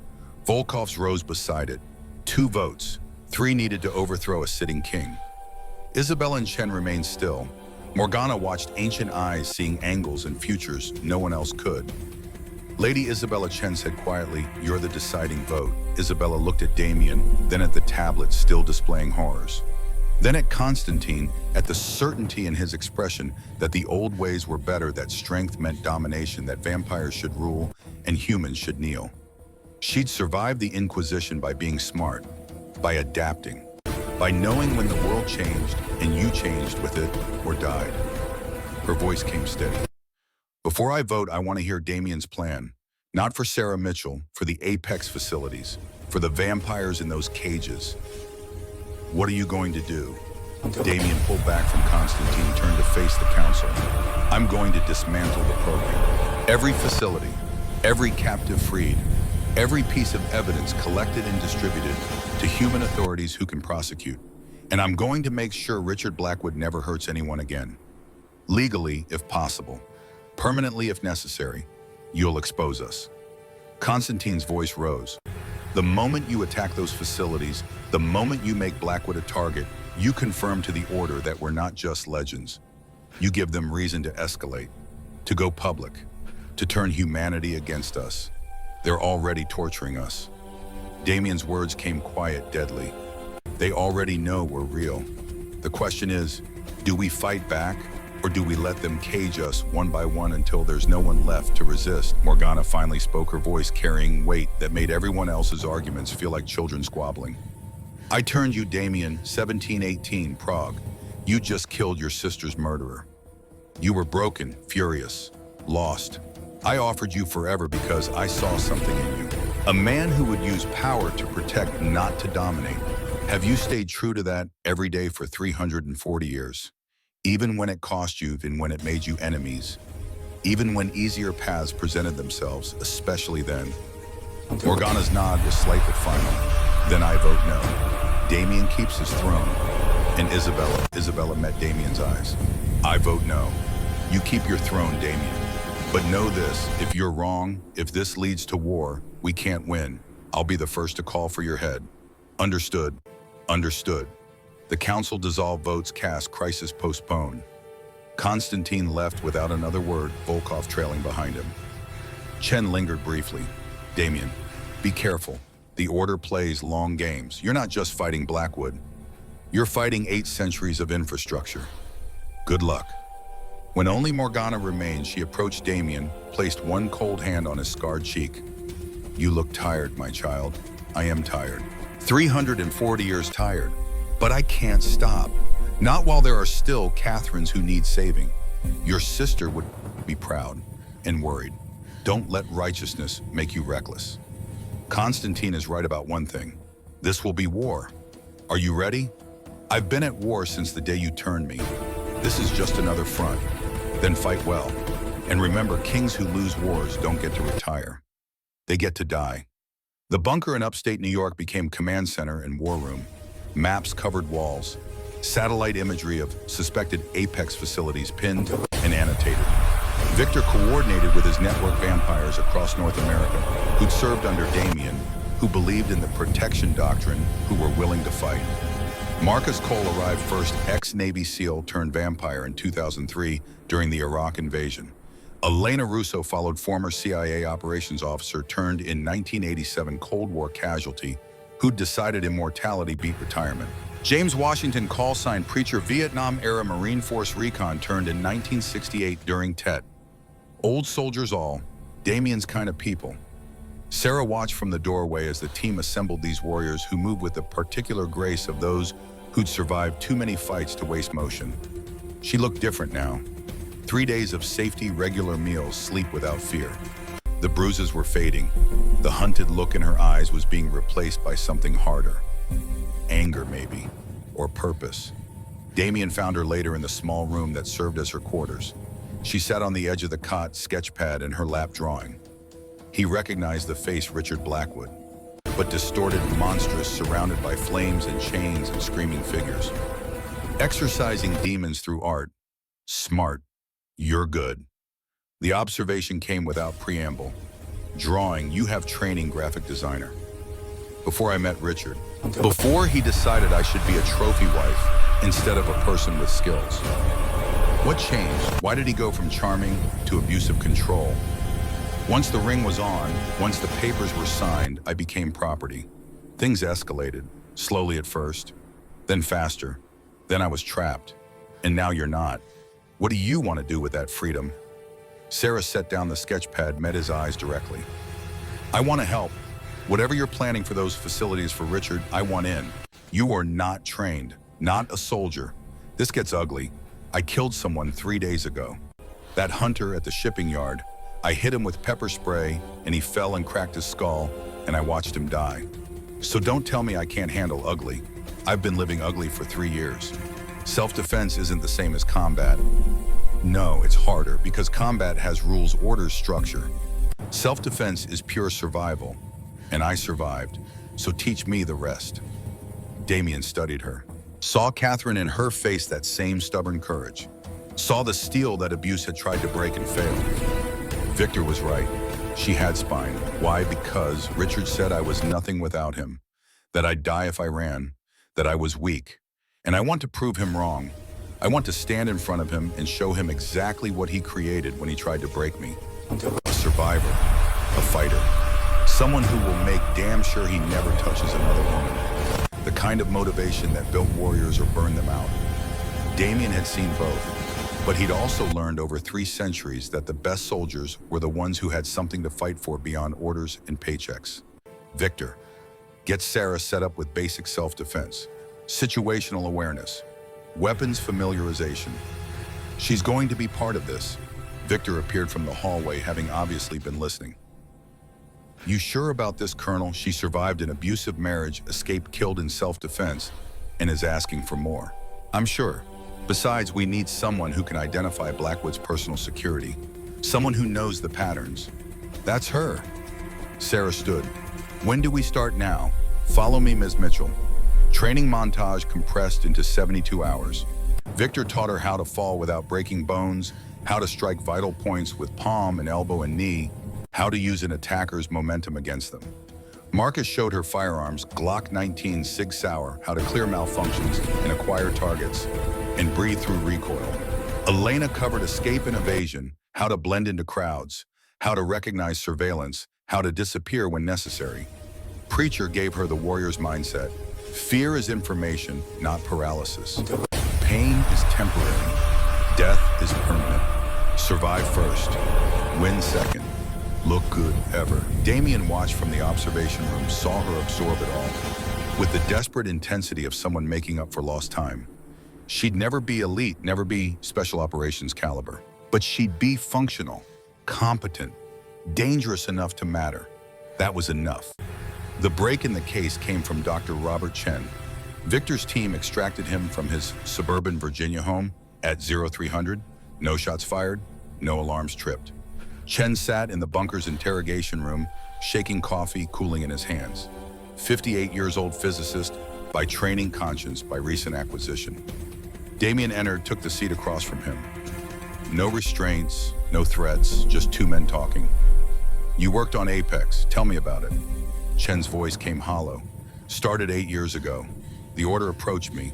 Volkov's rose beside it. 2 votes. 3 needed to overthrow a sitting king. Isabella and Chen remained still. Morgana watched ancient eyes, seeing angles and futures no one else could. Lady Isabella Chen said quietly, "You're the deciding vote." Isabella looked at Damien, then at the tablet still displaying horrors. Then at Constantine, at the certainty in his expression that the old ways were better, that strength meant domination, that vampires should rule and humans should kneel. She'd survived the Inquisition by being smart, by adapting, by knowing when the world changed and you changed with it or died. Her voice came steady. Before I vote, I want to hear Damien's plan. Not for Sarah Mitchell, for the Apex facilities, for the vampires in those cages. What are you going to do? Damien pulled back from Constantine, turned to face the council. I'm going to dismantle the program. Every facility, every captive freed, every piece of evidence collected and distributed to human authorities who can prosecute. And I'm going to make sure Richard Blackwood never hurts anyone again. Legally, if possible. Permanently, if necessary. You'll expose us. Constantine's voice rose. The moment you attack those facilities, the moment you make Blackwood a target, you confirm to the Order that we're not just legends. You give them reason to escalate, to go public, to turn humanity against us. They're already torturing us. Damien's words came quiet, deadly. They already know we're real. The question is, do we fight back? Or do we let them cage us one by one until there's no one left to resist? Morgana finally spoke, her voice carrying weight that made everyone else's arguments feel like children squabbling. I turned you, Damien, 1718, Prague. You just killed your sister's murderer. You were broken, furious, lost. I offered you forever because I saw something in you. A man who would use power to protect, not to dominate. Have you stayed true to that every day for 340 years? Even when it cost you, even when it made you enemies, even when easier paths presented themselves, especially then. Morgana's nod was slight but final. Then I vote no. Damien keeps his throne. And Isabella met Damien's eyes. I vote no. You keep your throne, Damien. But know this, if you're wrong, if this leads to war, we can't win. I'll be the first to call for your head. Understood. Understood. The council dissolved, votes cast, crisis postponed. Konstantin left without another word, Volkov trailing behind him. Chen lingered briefly. Damien, be careful. The Order plays long games. You're not just fighting Blackwood. You're fighting 8 centuries of infrastructure. Good luck. When only Morgana remained, she approached Damien, placed one cold hand on his scarred cheek. You look tired, my child. I am tired. 340 years tired. But I can't stop. Not while there are still Catherines who need saving. Your sister would be proud and worried. Don't let righteousness make you reckless. Konstantin is right about one thing. This will be war. Are you ready? I've been at war since the day you turned me. This is just another front. Then fight well. And remember, kings who lose wars don't get to retire. They get to die. The bunker in upstate New York became command center and war room. Maps covered walls. Satellite imagery of suspected Apex facilities pinned and annotated. Victor coordinated with his network vampires across North America, who'd served under Damien, who believed in the protection doctrine, who were willing to fight. Marcus Cole arrived first, ex-Navy SEAL turned vampire in 2003 during the Iraq invasion. Elena Russo followed former CIA operations officer turned in 1987 Cold War casualty, who'd decided immortality beat retirement. James Washington call-signed preacher Vietnam-era Marine Force recon turned in 1968 during Tet. Old soldiers all, Damien's kind of people. Sarah watched from the doorway as the team assembled these warriors who moved with the particular grace of those who'd survived too many fights to waste motion. She looked different now. 3 days of safety, regular meals, sleep without fear. The bruises were fading. The hunted look in her eyes was being replaced by something harder. Anger, maybe, or purpose. Damien found her later in the small room that served as her quarters. She sat on the edge of the cot, sketch pad in her lap drawing. He recognized the face Richard Blackwood, but distorted, monstrous, surrounded by flames and chains and screaming figures. Exorcising demons through art. Smart. You're good. The observation came without preamble. Drawing, you have training, graphic designer. Before I met Richard. Before he decided I should be a trophy wife instead of a person with skills. What changed? Why did he go from charming to abusive control? Once the ring was on, once the papers were signed, I became property. Things escalated, slowly at first, then faster. Then I was trapped. And now you're not. What do you want to do with that freedom? Sarah set down the sketch pad, met his eyes directly. I want to help. Whatever you're planning for those facilities for Richard, I want in. You are not trained, not a soldier. This gets ugly. I killed someone 3 days ago. That hunter at the shipping yard, I hit him with pepper spray and he fell and cracked his skull and I watched him die. So don't tell me I can't handle ugly. I've been living ugly for 3 years. Self-defense isn't the same as combat. No, it's harder because combat has rules, orders, structure. Self-defense is pure survival. And I survived, so teach me the rest. Damien studied her. Saw Catherine in her face that same stubborn courage. Saw the steel that abuse had tried to break and failed. Victor was right. She had spine. Why? Because Richard said I was nothing without him. That I'd die if I ran. That I was weak. And I want to prove him wrong. I want to stand in front of him and show him exactly what he created when he tried to break me. A survivor. A fighter. Someone who will make damn sure he never touches another woman. The kind of motivation that built warriors or burned them out. Damien had seen both, but he'd also learned over 3 centuries that the best soldiers were the ones who had something to fight for beyond orders and paychecks. Victor, get Sarah set up with basic self-defense, situational awareness, weapons familiarization. She's going to be part of this. Victor appeared from the hallway, having obviously been listening. You sure about this, Colonel? She survived an abusive marriage, escaped killed in self-defense, and is asking for more. I'm sure. Besides, we need someone who can identify Blackwood's personal security. Someone who knows the patterns. That's her. Sarah stood. When do we start now? Follow me, Ms. Mitchell. Training montage compressed into 72 hours. Victor taught her how to fall without breaking bones, how to strike vital points with palm and elbow and knee, how to use an attacker's momentum against them. Marcus showed her firearms, Glock 19 Sig Sauer, how to clear malfunctions and acquire targets, and breathe through recoil. Elena covered escape and evasion, how to blend into crowds, how to recognize surveillance, how to disappear when necessary. Preacher gave her the warrior's mindset. Fear is information, not paralysis. Pain is temporary. Death is permanent. Survive first. Win second. Look good ever. Damien watched from the observation room, saw her absorb it all, with the desperate intensity of someone making up for lost time. She'd never be elite, never be special operations caliber, but she'd be functional, competent, dangerous enough to matter. That was enough. The break in the case came from Dr. Robert Chen. Victor's team extracted him from his suburban Virginia home at 0300, no shots fired, no alarms tripped. Chen sat in the bunker's interrogation room, shaking coffee, cooling in his hands. 58-years-old physicist, by training, conscience, by recent acquisition. Damien entered, took the seat across from him. No restraints, no threats, just two men talking. You worked on Apex, tell me about it. Chen's voice came hollow. Started 8 years ago. The order approached me,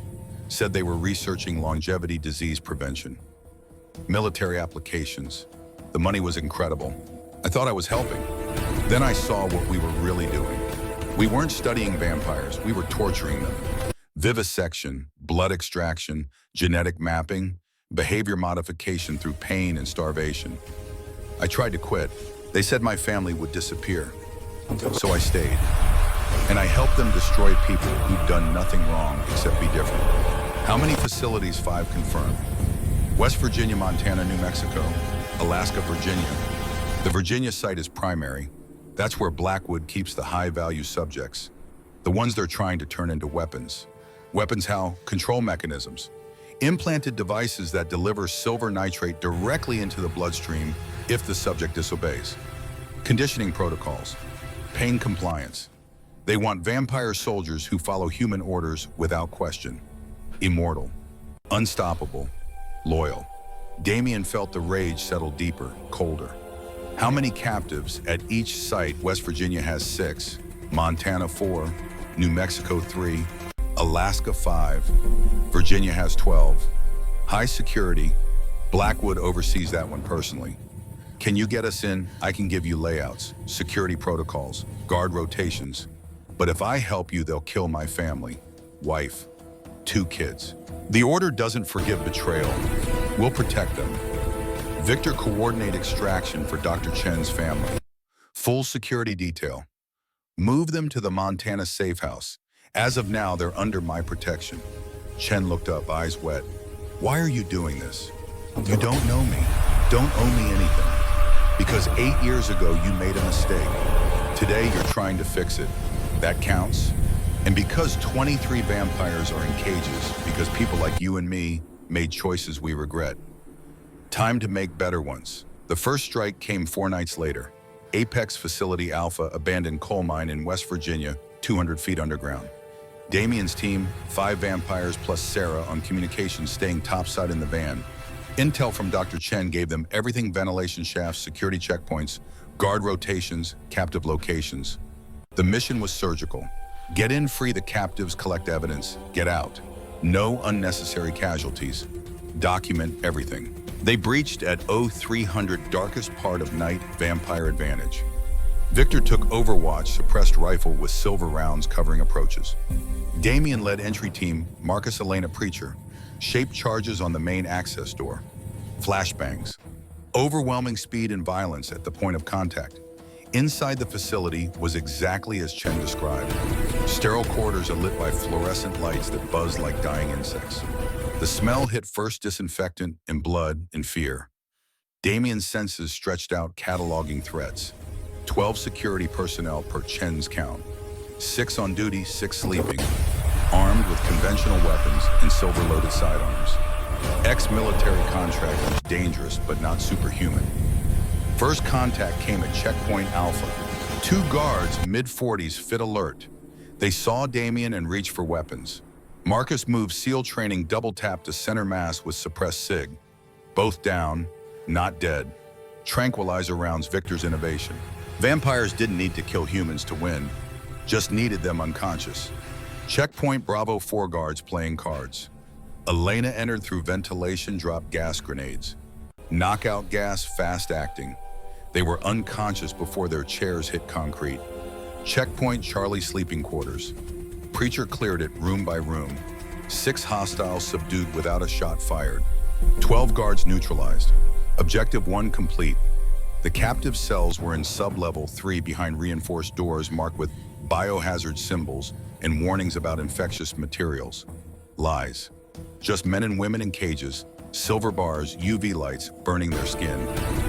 said they were researching longevity disease prevention. Military applications. The money was incredible. I thought I was helping. Then I saw what we were really doing. We weren't studying vampires, we were torturing them. Vivisection, blood extraction, genetic mapping, behavior modification through pain and starvation. I tried to quit. They said my family would disappear. So I stayed. And I helped them destroy people who'd done nothing wrong except be different. How many facilities? 5 confirmed. West Virginia, Montana, New Mexico, Alaska, Virginia. The Virginia site is primary. That's where Blackwood keeps the high-value subjects, the ones they're trying to turn into weapons. Weapons how? Control mechanisms. Implanted devices that deliver silver nitrate directly into the bloodstream if the subject disobeys. Conditioning protocols. Pain compliance. They want vampire soldiers who follow human orders without question. Immortal. Unstoppable. Loyal. Damien felt the rage settle deeper, colder. How many captives at each site? West Virginia has 6, Montana 4, New Mexico 3, Alaska 5, Virginia has 12. High security, Blackwood oversees that one personally. Can you get us in? I can give you layouts, security protocols, guard rotations. But if I help you, they'll kill my family, wife, 2 kids. The order doesn't forgive betrayal. We'll protect them. Victor coordinate extraction for Dr. Chen's family. Full security detail. Move them to the Montana safe house. As of now, they're under my protection. Chen looked up, eyes wet. Why are you doing this? You don't know me. Don't owe me anything. Because 8 years ago, you made a mistake. Today, you're trying to fix it. That counts. And because 23 vampires are in cages, because people like you and me made choices we regret. Time to make better ones. The first strike came 4 nights later. Apex Facility Alpha, abandoned coal mine in West Virginia, 200 feet underground. Damien's team, 5 vampires plus Sarah on communications staying topside in the van. Intel from Dr. Chen gave them everything: ventilation shafts, security checkpoints, guard rotations, captive locations. The mission was surgical. Get in, free the captives, collect evidence, get out. No unnecessary casualties. Document everything. They breached at 0300, darkest part of night, vampire advantage. Victor took Overwatch, suppressed rifle with silver rounds covering approaches. Damien led entry team, Marcus Elena Preacher, shaped charges on the main access door. Flashbangs. Overwhelming speed and violence at the point of contact. Inside the facility was exactly as Chen described. Sterile corridors are lit by fluorescent lights that buzz like dying insects. The smell hit first: disinfectant and blood and fear. Damien's senses stretched out, cataloging threats. 12 security personnel per Chen's count. 6 on duty, 6 sleeping. Armed with conventional weapons and silver-loaded sidearms. Ex-military contractors, dangerous but not superhuman. First contact came at Checkpoint Alpha. 2 guards, mid-40s, fit alert. They saw Damien and reached for weapons. Marcus moved SEAL training, double tap to center mass with suppressed SIG. Both down, not dead. Tranquilizer rounds, Victor's innovation. Vampires didn't need to kill humans to win, just needed them unconscious. Checkpoint Bravo, 4 guards playing cards. Elena entered through ventilation, dropped gas grenades. Knockout gas, fast-acting. They were unconscious before their chairs hit concrete. Checkpoint Charlie sleeping quarters. Preacher cleared it room by room. 6 hostiles subdued without a shot fired. 12 guards neutralized. Objective 1 complete. The captive cells were in sub-level 3 behind reinforced doors marked with biohazard symbols and warnings about infectious materials. Lies. Just men and women in cages, silver bars, UV lights burning their skin.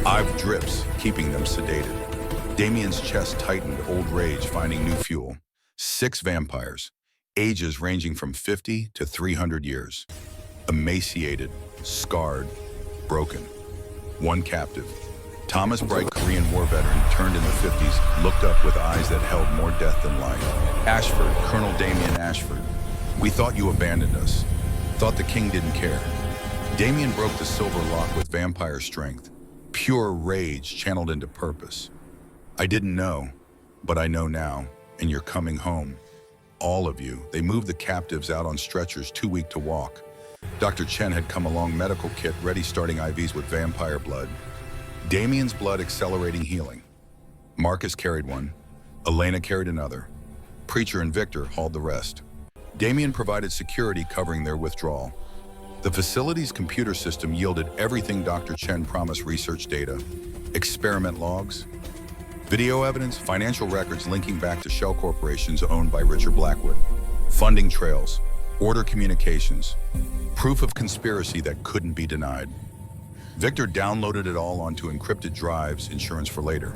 IV drips keeping them sedated. Damien's chest tightened, old rage finding new fuel. 6 vampires, ages ranging from 50 to 300 years. Emaciated, scarred, broken. 1 captive. Thomas Bright, Korean War veteran, turned in the 50s, looked up with eyes that held more death than life. Ashford, Colonel Damien Ashford. We thought you abandoned us. Thought the king didn't care. Damien broke the silver lock with vampire strength. Pure rage channeled into purpose. I didn't know, but I know now, and you're coming home. All of you. They moved the captives out on stretchers, too weak to walk. Dr. Chen had come along, medical kit ready, starting IVs with vampire blood. Damien's blood accelerating healing. Marcus carried one. Elena carried another. Preacher and Victor hauled the rest. Damien provided security covering their withdrawal. The facility's computer system yielded everything Dr. Chen promised: research data, experiment logs, video evidence, financial records linking back to shell corporations owned by Richard Blackwood, funding trails, order communications, proof of conspiracy that couldn't be denied. Victor downloaded it all onto encrypted drives, insurance for later.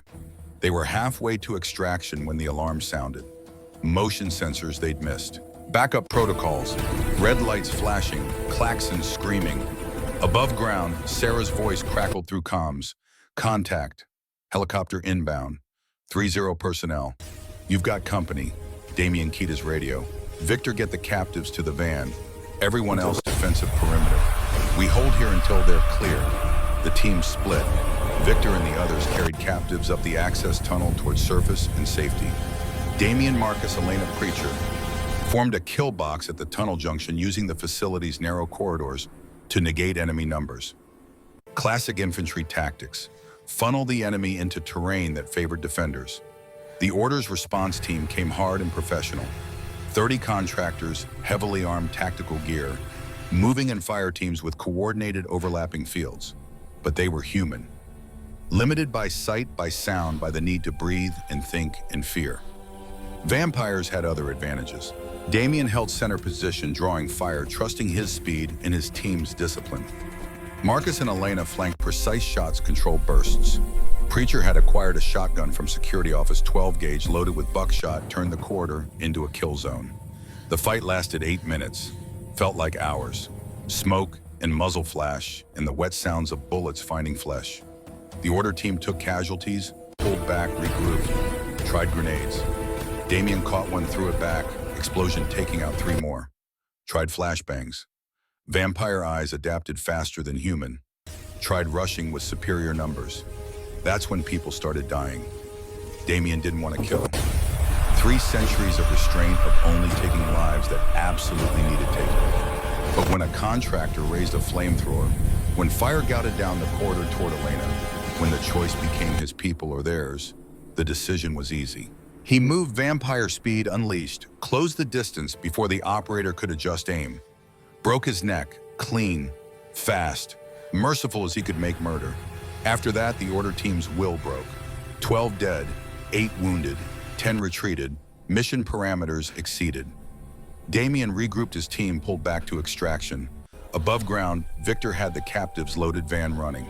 They were halfway to extraction when the alarm sounded. Motion sensors they'd missed. Backup protocols, red lights flashing, klaxons screaming. Above ground, Sarah's voice crackled through comms. Contact. Helicopter inbound. 30 personnel. You've got company. Damien keyed his radio. Victor, get the captives to the van. Everyone else defensive perimeter. We hold here until they're clear. The team split. Victor and the others carried captives up the access tunnel towards surface and safety. Damien, Marcus, Elena, Preacher formed a kill box at the tunnel junction using the facility's narrow corridors to negate enemy numbers. Classic infantry tactics. Funnel the enemy into terrain that favored defenders. The order's response team came hard and professional. 30 contractors, heavily armed tactical gear, moving in fire teams with coordinated overlapping fields. But they were human. Limited by sight, by sound, by the need to breathe and think and fear. Vampires had other advantages. Damien held center position, drawing fire, trusting his speed and his team's discipline. Marcus and Elena flanked precise shots, controlled bursts. Preacher had acquired a shotgun from security office, 12 gauge, loaded with buckshot, turned the corridor into a kill zone. The fight lasted 8 minutes. Felt like hours. Smoke and muzzle flash and the wet sounds of bullets finding flesh. The order team took casualties, pulled back, regrouped, tried grenades. Damien caught one, threw it back, explosion taking out 3 more. Tried flashbangs. Vampire eyes adapted faster than human. Tried rushing with superior numbers. That's when people started dying. Damien didn't want to kill. 3 centuries of restraint of only taking lives that absolutely needed taking. But when a contractor raised a flamethrower, when fire gouted down the corridor toward Elena, when the choice became his people or theirs, the decision was easy. He moved vampire speed unleashed, closed the distance before the operator could adjust aim. Broke his neck, clean, fast, merciful as he could make murder. After that, the order team's will broke. 12 dead, 8 wounded, 10 retreated, mission parameters exceeded. Damien regrouped his team, pulled back to extraction. Above ground, Victor had the captives' loaded van running.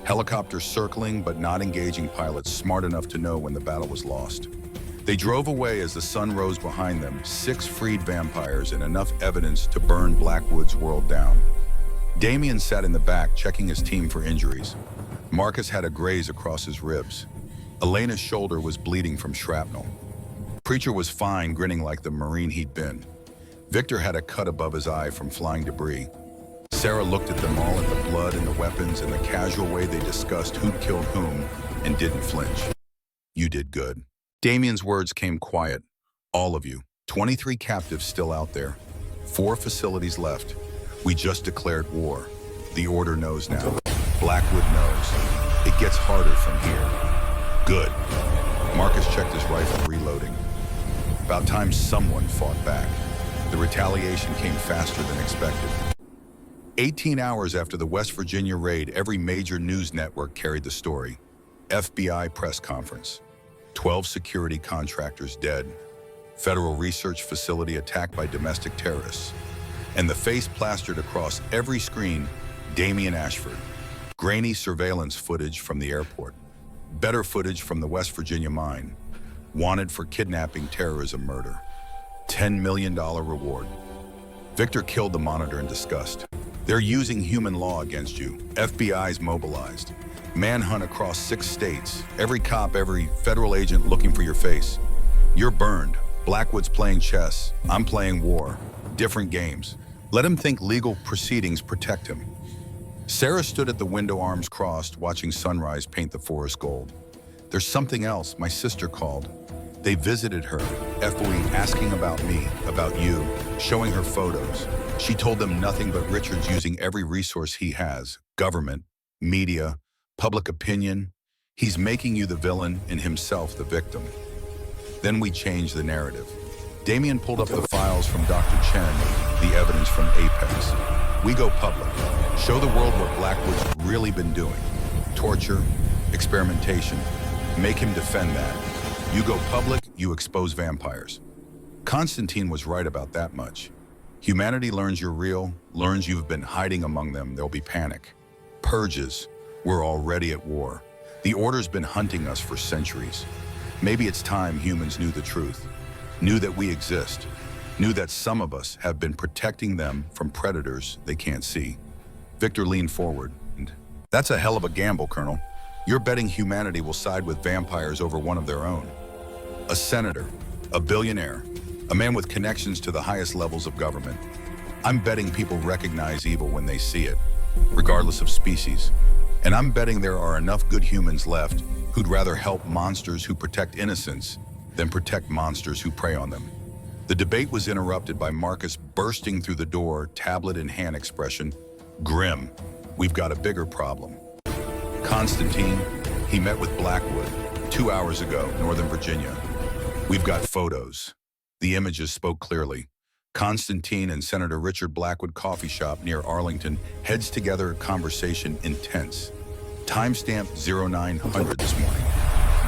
Helicopters circling but not engaging pilots smart enough to know when the battle was lost. They drove away as the sun rose behind them, 6 freed vampires and enough evidence to burn Blackwood's world down. Damien sat in the back, checking his team for injuries. Marcus had a graze across his ribs. Elena's shoulder was bleeding from shrapnel. Preacher was fine, grinning like the Marine he'd been. Victor had a cut above his eye from flying debris. Sarah looked at them all, at the blood and the weapons and the casual way they discussed who'd killed whom, and didn't flinch. You did good. Damien's words came quiet. All of you. 23 captives still out there. 4 facilities left. We just declared war. The Order knows now. Blackwood knows. It gets harder from here. Good. Marcus checked his rifle, reloading. About time someone fought back. The retaliation came faster than expected. 18 hours after the West Virginia raid, every major news network carried the story. FBI press conference. 12 security contractors dead. Federal research facility attacked by domestic terrorists. And the face plastered across every screen, Damian Ashford. Grainy surveillance footage from the airport. Better footage from the West Virginia mine. Wanted for kidnapping, terrorism, murder. $10 million reward. Victor killed the monitor in disgust. They're using human law against you. FBI's mobilized. Manhunt across 6 states. Every cop, every federal agent looking for your face. You're burned. Blackwood's playing chess. I'm playing war. Different games. Let him think legal proceedings protect him. Sarah stood at the window, arms crossed, watching sunrise paint the forest gold. There's something else. My sister called. They visited her, FOE, asking about me, about you, showing her photos. She told them nothing but Richard's using every resource he has, government, media, public opinion. He's making you the villain and himself the victim. Then we changed the narrative. Damian pulled up the files from Dr. Chen, the evidence from Apex. We go public. Show the world what Blackwood's really been doing. Torture, experimentation. Make him defend that. You go public, you expose vampires. Constantine was right about that much. Humanity learns you're real, learns you've been hiding among them, there'll be panic. Purges. We're already at war. The Order's been hunting us for centuries. Maybe it's time humans knew the truth. Knew that we exist. Knew that some of us have been protecting them from predators they can't see. Victor leaned forward. That's a hell of a gamble, Colonel. You're betting humanity will side with vampires over one of their own. A senator, a billionaire, a man with connections to the highest levels of government. I'm betting people recognize evil when they see it, regardless of species. And I'm betting there are enough good humans left who'd rather help monsters who protect innocents than protect monsters who prey on them. The debate was interrupted by Marcus bursting through the door, tablet in hand, expression grim. We've got a bigger problem. Constantine, he met with Blackwood 2 hours ago, Northern Virginia. We've got photos. The images spoke clearly. Constantine and Senator Richard Blackwood coffee shop near Arlington, heads together, conversation intense. Timestamp 0900 this morning.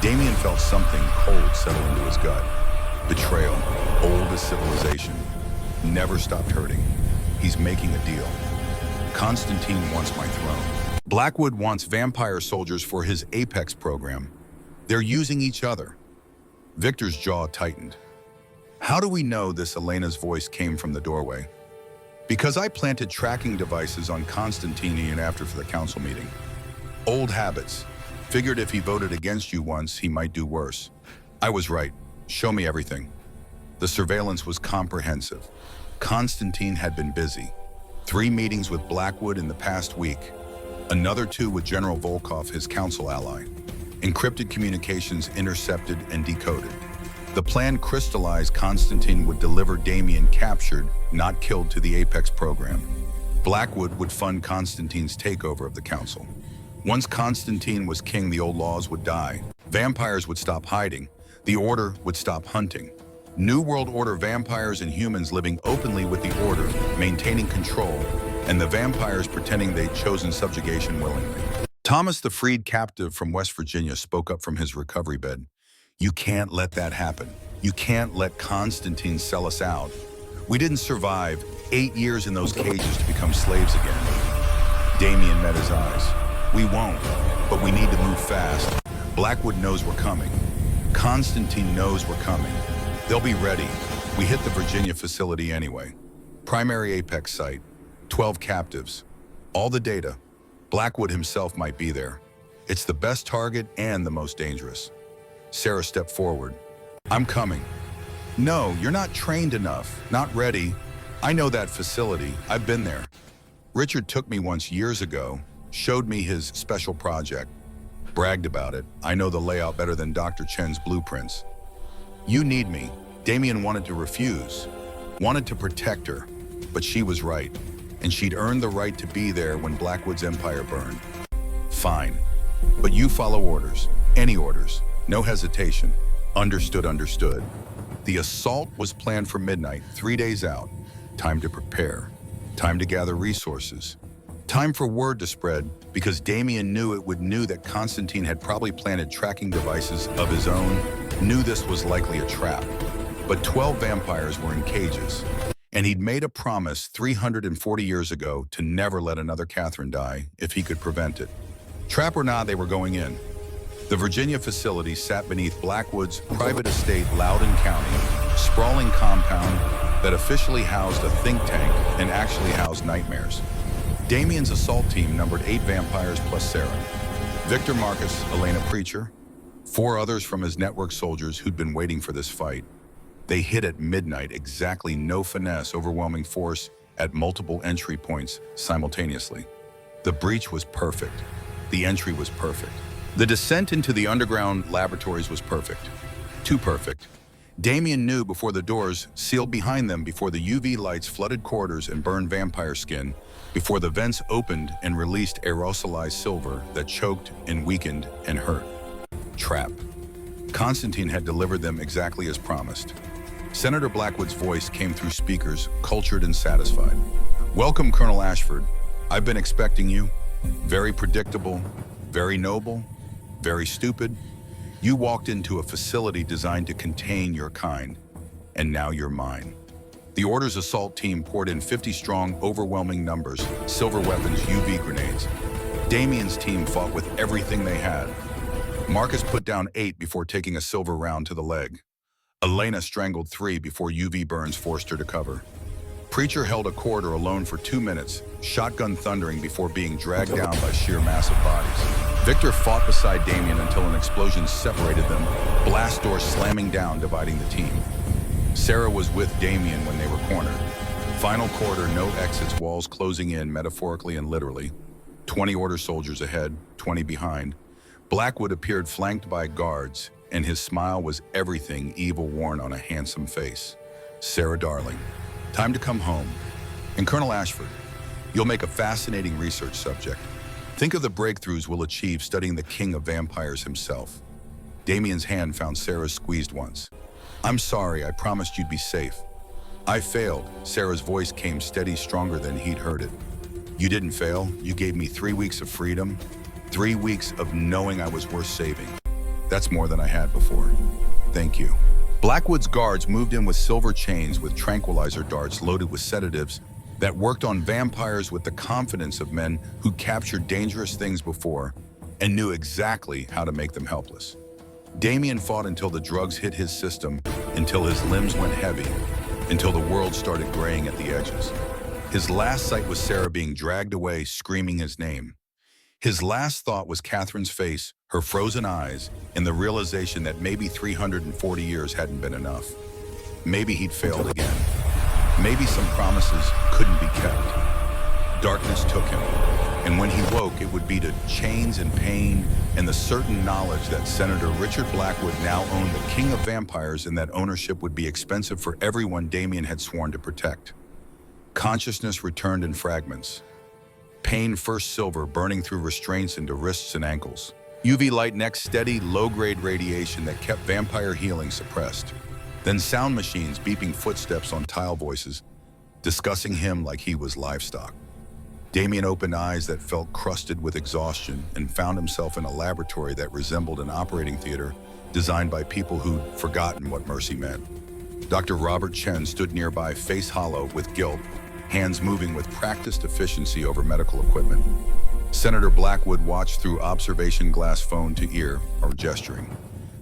Damian felt something cold settle into his gut. Betrayal, old as civilization. Never stopped hurting. He's making a deal. Constantine wants my throne. Blackwood wants vampire soldiers for his Apex program. They're using each other. Victor's jaw tightened. How do we know this? Elena's voice came from the doorway. Because I planted tracking devices on Constantine after for the council meeting. Old habits. Figured if he voted against you once, he might do worse. I was right. Show me everything. The surveillance was comprehensive. Constantine had been busy. 3 meetings with Blackwood in the past week. Another 2 with General Volkov, his council ally. Encrypted communications intercepted and decoded. The plan crystallized. Constantine would deliver Damian captured, not killed, to the Apex program. Blackwood would fund Constantine's takeover of the council. Once Constantine was king, the old laws would die. Vampires would stop hiding. The Order would stop hunting. New World Order vampires and humans living openly with the Order, maintaining control, and the vampires pretending they'd chosen subjugation willingly. Thomas, the freed captive from West Virginia, spoke up from his recovery bed. You can't let that happen. You can't let Constantine sell us out. We didn't survive 8 years in those cages to become slaves again. Damian met his eyes. We won't, but we need to move fast. Blackwood knows we're coming. Constantine knows we're coming. They'll be ready. We hit the Virginia facility anyway. Primary Apex site, 12 captives. All the data. Blackwood himself might be there. It's the best target and the most dangerous. Sarah stepped forward. I'm coming. No, you're not trained enough. Not ready. I know that facility. I've been there. Richard took me once years ago, showed me his special project, bragged about it. I know the layout better than Dr. Chen's blueprints. You need me. Damian wanted to refuse, wanted to protect her, but she was right. and she'd earned the right to be there when Blackwood's empire burned. Fine. But you follow orders. Any orders. No hesitation. Understood, understood. The assault was planned for midnight, 3 days out. Time to prepare. Time to gather resources. Time for word to spread, because Damien knew that Constantine had probably planted tracking devices of his own, knew this was likely a trap. But 12 vampires were in cages, and he'd made a promise 340 years ago to never let another Catherine die if he could prevent it. Trap or not, they were going in. The Virginia facility sat beneath Blackwood's private estate, Loudoun County, sprawling compound that officially housed a think tank and actually housed nightmares. Damien's assault team numbered 8 vampires plus Sarah. Victor Marcus, Elena Preacher, 4 others from his network soldiers who'd been waiting for this fight. They hit at midnight, exactly no finesse, overwhelming force at multiple entry points simultaneously. The breach was perfect. The entry was perfect. The descent into the underground laboratories was perfect. Too perfect. Damien knew before the doors sealed behind them, before the UV lights flooded corridors and burned vampire skin, before the vents opened and released aerosolized silver that choked and weakened and hurt. Trap. Constantine had delivered them exactly as promised. Senator Blackwood's voice came through speakers, cultured and satisfied. Welcome, Colonel Ashford. I've been expecting you. Very predictable, very noble, very stupid. You walked into a facility designed to contain your kind, and now you're mine. The Order's assault team poured in 50 strong, overwhelming numbers, silver weapons, UV grenades. Damien's team fought with everything they had. Marcus put down 8 before taking a silver round to the leg. Elena strangled 3 before UV burns forced her to cover. Preacher held a corridor alone for 2 minutes, shotgun thundering before being dragged down by sheer massive bodies. Victor fought beside Damien until an explosion separated them, blast doors slamming down, dividing the team. Sarah was with Damien when they were cornered. Final corridor, no exits, walls closing in metaphorically and literally. 20 Order soldiers ahead, 20 behind. Blackwood appeared flanked by guards, and his smile was everything evil worn on a handsome face. Sarah, darling, time to come home. And Colonel Ashford, you'll make a fascinating research subject. Think of the breakthroughs we'll achieve studying the king of vampires himself. Damien's hand found Sarah's squeezed once. I'm sorry, I promised you'd be safe. I failed. Sarah's voice came steady, stronger than he'd heard it. You didn't fail. You gave me 3 weeks of freedom, 3 weeks of knowing I was worth saving. That's more than I had before. Thank you. Blackwood's guards moved in with silver chains with tranquilizer darts loaded with sedatives that worked on vampires with the confidence of men who captured dangerous things before and knew exactly how to make them helpless. Damien fought until the drugs hit his system, until his limbs went heavy, until the world started graying at the edges. His last sight was Sarah being dragged away, screaming his name. His last thought was Catherine's face, her frozen eyes, and the realization that maybe 340 years hadn't been enough. Maybe he'd failed again. Maybe some promises couldn't be kept. Darkness took him, and when he woke, it would be to chains and pain and the certain knowledge that Senator Richard Blackwood now owned the king of vampires, and that ownership would be expensive for everyone Damien had sworn to protect. Consciousness returned in fragments. Pain first silver, burning through restraints into wrists and ankles. UV light next, steady, low-grade radiation that kept vampire healing suppressed. Then sound machines beeping footsteps on tile voices, discussing him like he was livestock. Damien opened eyes that felt crusted with exhaustion and found himself in a laboratory that resembled an operating theater designed by people who'd forgotten what mercy meant. Dr. Robert Chen stood nearby, face hollow with guilt, hands moving with practiced efficiency over medical equipment. Senator Blackwood watched through observation glass, phone to ear, or gesturing.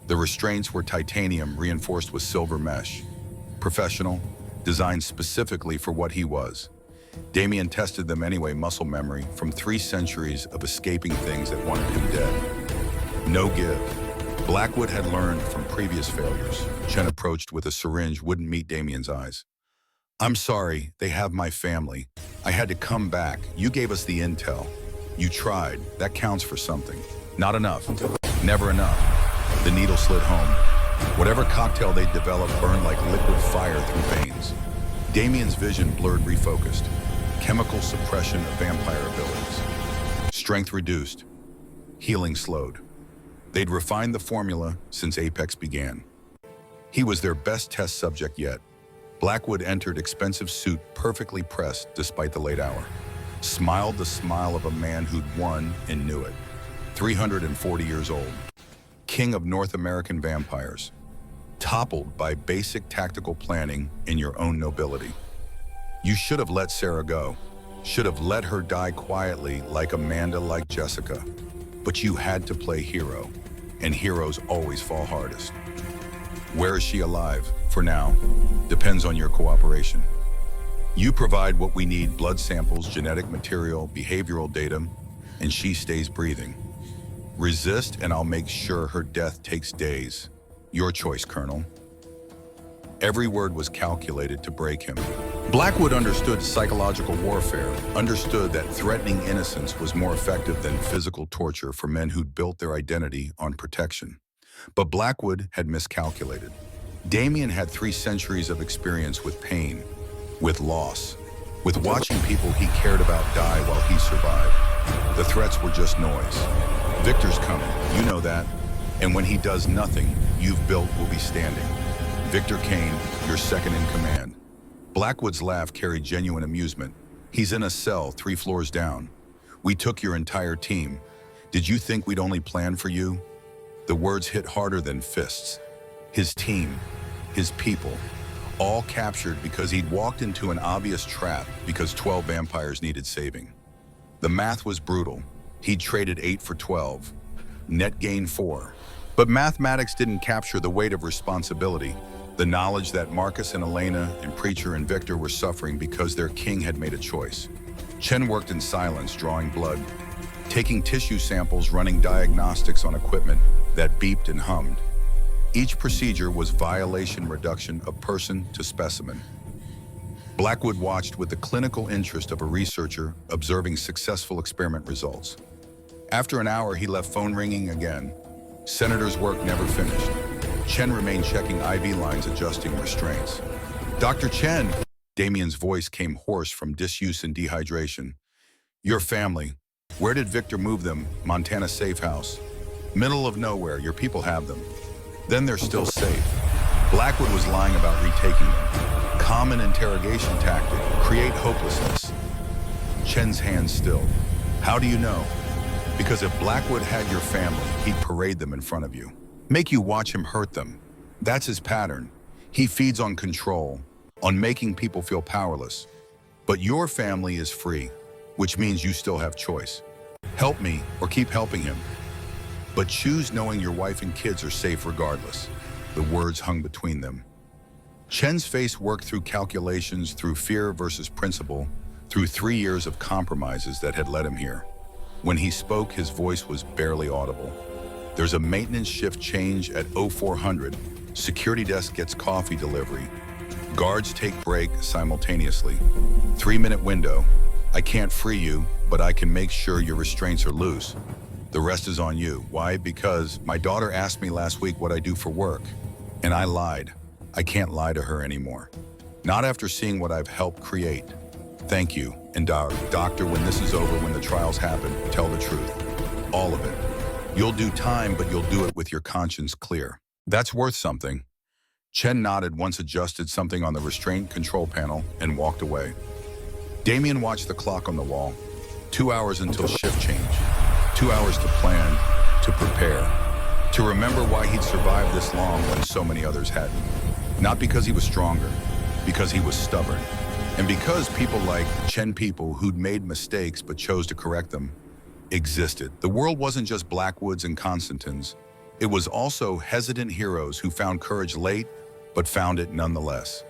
The restraints were titanium reinforced with silver mesh. Professional, designed specifically for what he was. Damien tested them anyway, muscle memory from 3 centuries of escaping things that wanted him dead. No give. Blackwood had learned from previous failures. Chen approached with a syringe, wouldn't meet Damien's eyes. I'm sorry, they have my family. I had to come back. You gave us the intel. You tried. That counts for something. Not enough. Never enough. The needle slid home. Whatever cocktail they'd developed burned like liquid fire through veins. Damien's vision blurred, refocused. chemical suppression of vampire abilities. Strength reduced, healing slowed. They'd refined the formula since Apex began. He was their best test subject yet. Blackwood entered expensive suit perfectly pressed despite the late hour. Smiled the smile of a man who'd won and knew it. 340 years old. King of North American vampires. Toppled by basic tactical planning in your own nobility. You should have let Sarah go. Should have let her die quietly like Amanda, like Jessica. But you had to play hero, and heroes always fall hardest. Where is she alive? For now, depends on your cooperation. You provide what we need: blood samples, genetic material, behavioral data, and she stays breathing. Resist, and I'll make sure her death takes days. Your choice, Colonel. Every word was calculated to break him. Blackwood understood psychological warfare, understood that threatening innocence was more effective than physical torture for men who'd built their identity on protection. But Blackwood had miscalculated. Damien had 3 centuries of experience with pain, with loss, with watching people he cared about die while he survived. The threats were just noise. Victor's coming, you know that. And when he does nothing, you've built will be standing. Victor Kane, your second in command. Blackwood's laugh carried genuine amusement. He's in a cell 3 floors down. We took your entire team. Did you think we'd only plan for you? The words hit harder than fists. His team, his people, all captured because he'd walked into an obvious trap because 12 vampires needed saving. The math was brutal. He'd traded 8 for 12. Net gain 4. But mathematics didn't capture the weight of responsibility, the knowledge that Marcus and Elena and Preacher and Victor were suffering because their king had made a choice. Chen worked in silence, drawing blood, taking tissue samples, running diagnostics on equipment that beeped and hummed. Each procedure was violation reduction of person to specimen. Blackwood watched with the clinical interest of a researcher observing successful experiment results. After an hour, he left, phone ringing again. Senator's work never finished. Chen remained checking IV lines, adjusting restraints. Dr. Chen, Damien's voice came hoarse from disuse and dehydration. Your family, where did Victor move them? Montana safe house. Middle of nowhere, your people have them. Then they're still safe. Blackwood was lying about retaking them. Common interrogation tactic, create hopelessness. Chen's hands stilled. How do you know? Because if Blackwood had your family, he'd parade them in front of you. Make you watch him hurt them. That's his pattern. He feeds on control, on making people feel powerless. But your family is free, which means you still have choice. Help me or keep helping him. But choose knowing your wife and kids are safe regardless. The words hung between them. Chen's face worked through calculations, through fear versus principle, through 3 years of compromises that had led him here. When he spoke, his voice was barely audible. There's a maintenance shift change at 0400. Security desk gets coffee delivery. Guards take break simultaneously. 3-minute window. I can't free you, but I can make sure your restraints are loose. The rest is on you. Why? Because my daughter asked me last week what I do for work, and I lied. I can't lie to her anymore. Not after seeing what I've helped create. Thank you. And doctor, when this is over, when the trials happen, tell the truth. All of it. You'll do time, but you'll do it with your conscience clear. That's worth something. Chen nodded, once adjusted something on the restraint control panel, and walked away. Damien watched the clock on the wall. 2 hours until shift change. 2 hours to plan, to prepare, to remember why he'd survived this long when so many others hadn't. Not because he was stronger, because he was stubborn. And because people like Chen, people who'd made mistakes but chose to correct them, existed. The world wasn't just Blackwoods and Constantins. It was also hesitant heroes who found courage late, but found it nonetheless.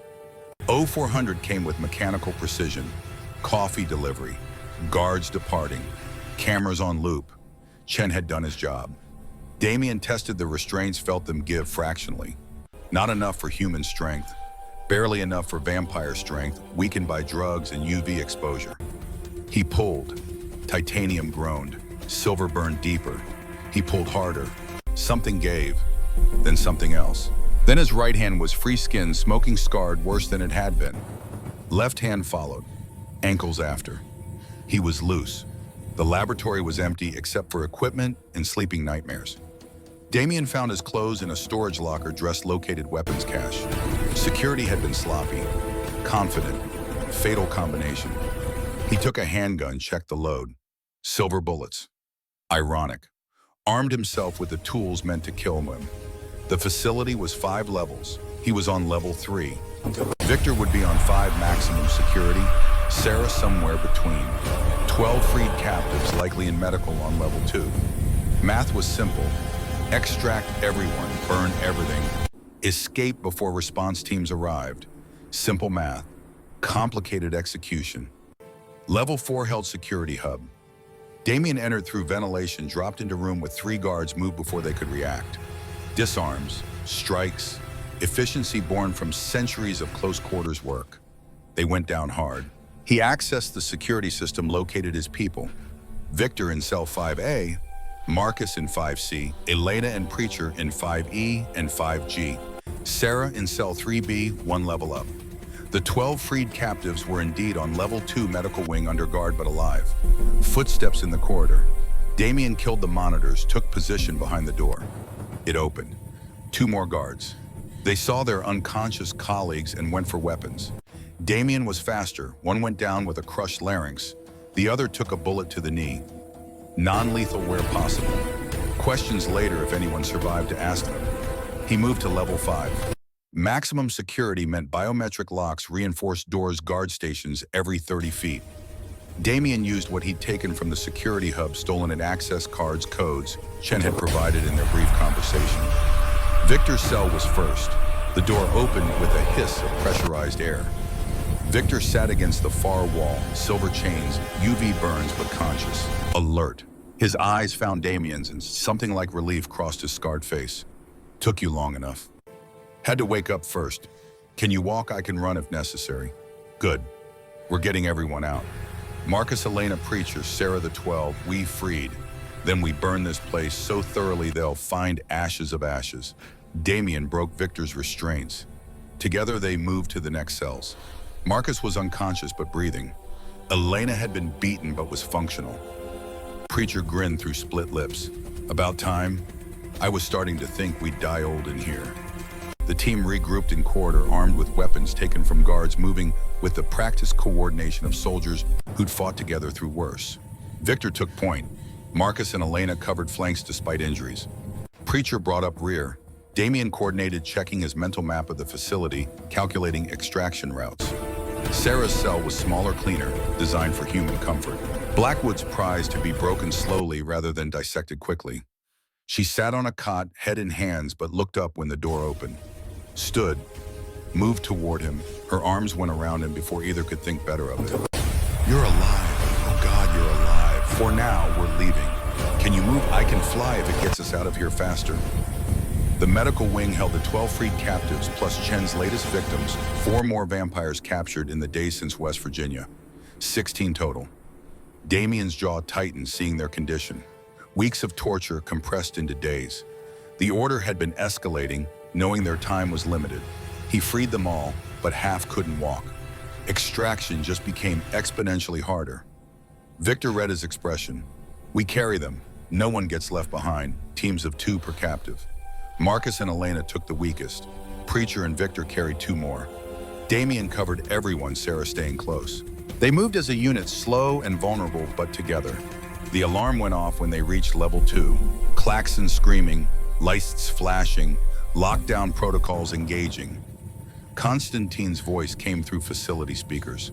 0400 came with mechanical precision, coffee delivery, guards departing, cameras on loop. Chen had done his job. Damien tested the restraints, felt them give fractionally. Not enough for human strength, barely enough for vampire strength, weakened by drugs and UV exposure. He pulled. Titanium groaned. Silver burned deeper. He pulled harder. Something gave, then something else. Then his right hand was free skin, smoking scarred worse than it had been. Left hand followed. ankles after. He was loose. The laboratory was empty except for equipment and sleeping nightmares. Damien found his clothes in a storage locker located weapons cache. Security had been sloppy, confident, fatal combination. He took a handgun, checked the load. Silver bullets. Ironic. Armed himself with the tools meant to kill him. The facility was 5 levels. He was on level 3. Victor would be on 5 maximum security, Sarah somewhere between. 12 freed captives, likely in medical, on level 2. Math was simple. Extract everyone, burn everything. Escape before response teams arrived. Simple math. Complicated execution. Level 4 held security hub. Damien entered through ventilation, dropped into room with 3 guards, moved before they could react. Disarms, strikes, efficiency born from centuries of close quarters work. They went down hard. He accessed the security system, located his people. Victor in cell 5A, Marcus in 5C, Elena and Preacher in 5E and 5G, Sarah in cell 3B, 1 level up. The 12 freed captives were indeed on level 2 medical wing, under guard but alive. Footsteps in the corridor. Damien killed the monitors, took position behind the door. It opened. 2 more guards. They saw their unconscious colleagues and went for weapons. Damien was faster. One went down with a crushed larynx. The other took a bullet to the knee. Non-lethal where possible. Questions later if anyone survived to ask them. He moved to level 5. Maximum security meant biometric locks, reinforced doors, guard stations every 30 feet. Damien used what he'd taken from the security hub, stolen in access cards, codes Chen had provided in their brief conversation. Victor's cell was first. The door opened with a hiss of pressurized air. Victor sat against the far wall, silver chains, UV burns, but conscious, alert. His eyes found Damien's and something like relief crossed his scarred face. Took you long enough. Had to wake up first. Can you walk? I can run if necessary. Good. We're getting everyone out. Marcus, Elena, Preacher, Sarah the 12, we freed. Then we burn this place so thoroughly they'll find ashes of ashes. Damien broke Victor's restraints. Together they moved to the next cells. Marcus was unconscious but breathing. Elena had been beaten but was functional. Preacher grinned through split lips. About time. I was starting to think we'd die old in here. The team regrouped in corridor, armed with weapons taken from guards, moving with the practiced coordination of soldiers who'd fought together through worse. Victor took point. Marcus and Elena covered flanks despite injuries. Preacher brought up rear. Damien coordinated, checking his mental map of the facility, calculating extraction routes. Sarah's cell was smaller, cleaner, designed for human comfort. Blackwood's prize to be broken slowly rather than dissected quickly. She sat on a cot, head in hands, but looked up when the door opened. Stood, moved toward him. Her arms went around him before either could think better of it. You're alive. Oh God, you're alive. For now, we're leaving. Can you move? I can fly if it gets us out of here faster. The medical wing held the 12 freed captives plus Chen's latest victims, 4 more vampires captured in the days since West Virginia. 16 total. Damien's jaw tightened, seeing their condition. Weeks of torture compressed into days. The order had been escalating, knowing their time was limited. He freed them all, but half couldn't walk. Extraction just became exponentially harder. Victor read his expression. We carry them. No one gets left behind. Teams of 2 per captive. Marcus and Elena took the weakest. Preacher and Victor carried 2 more. Damien covered everyone, Sarah staying close. They moved as a unit, slow and vulnerable, but together. The alarm went off when they reached level 2. Klaxons screaming, lights flashing, lockdown protocols engaging. Constantine's voice came through facility speakers.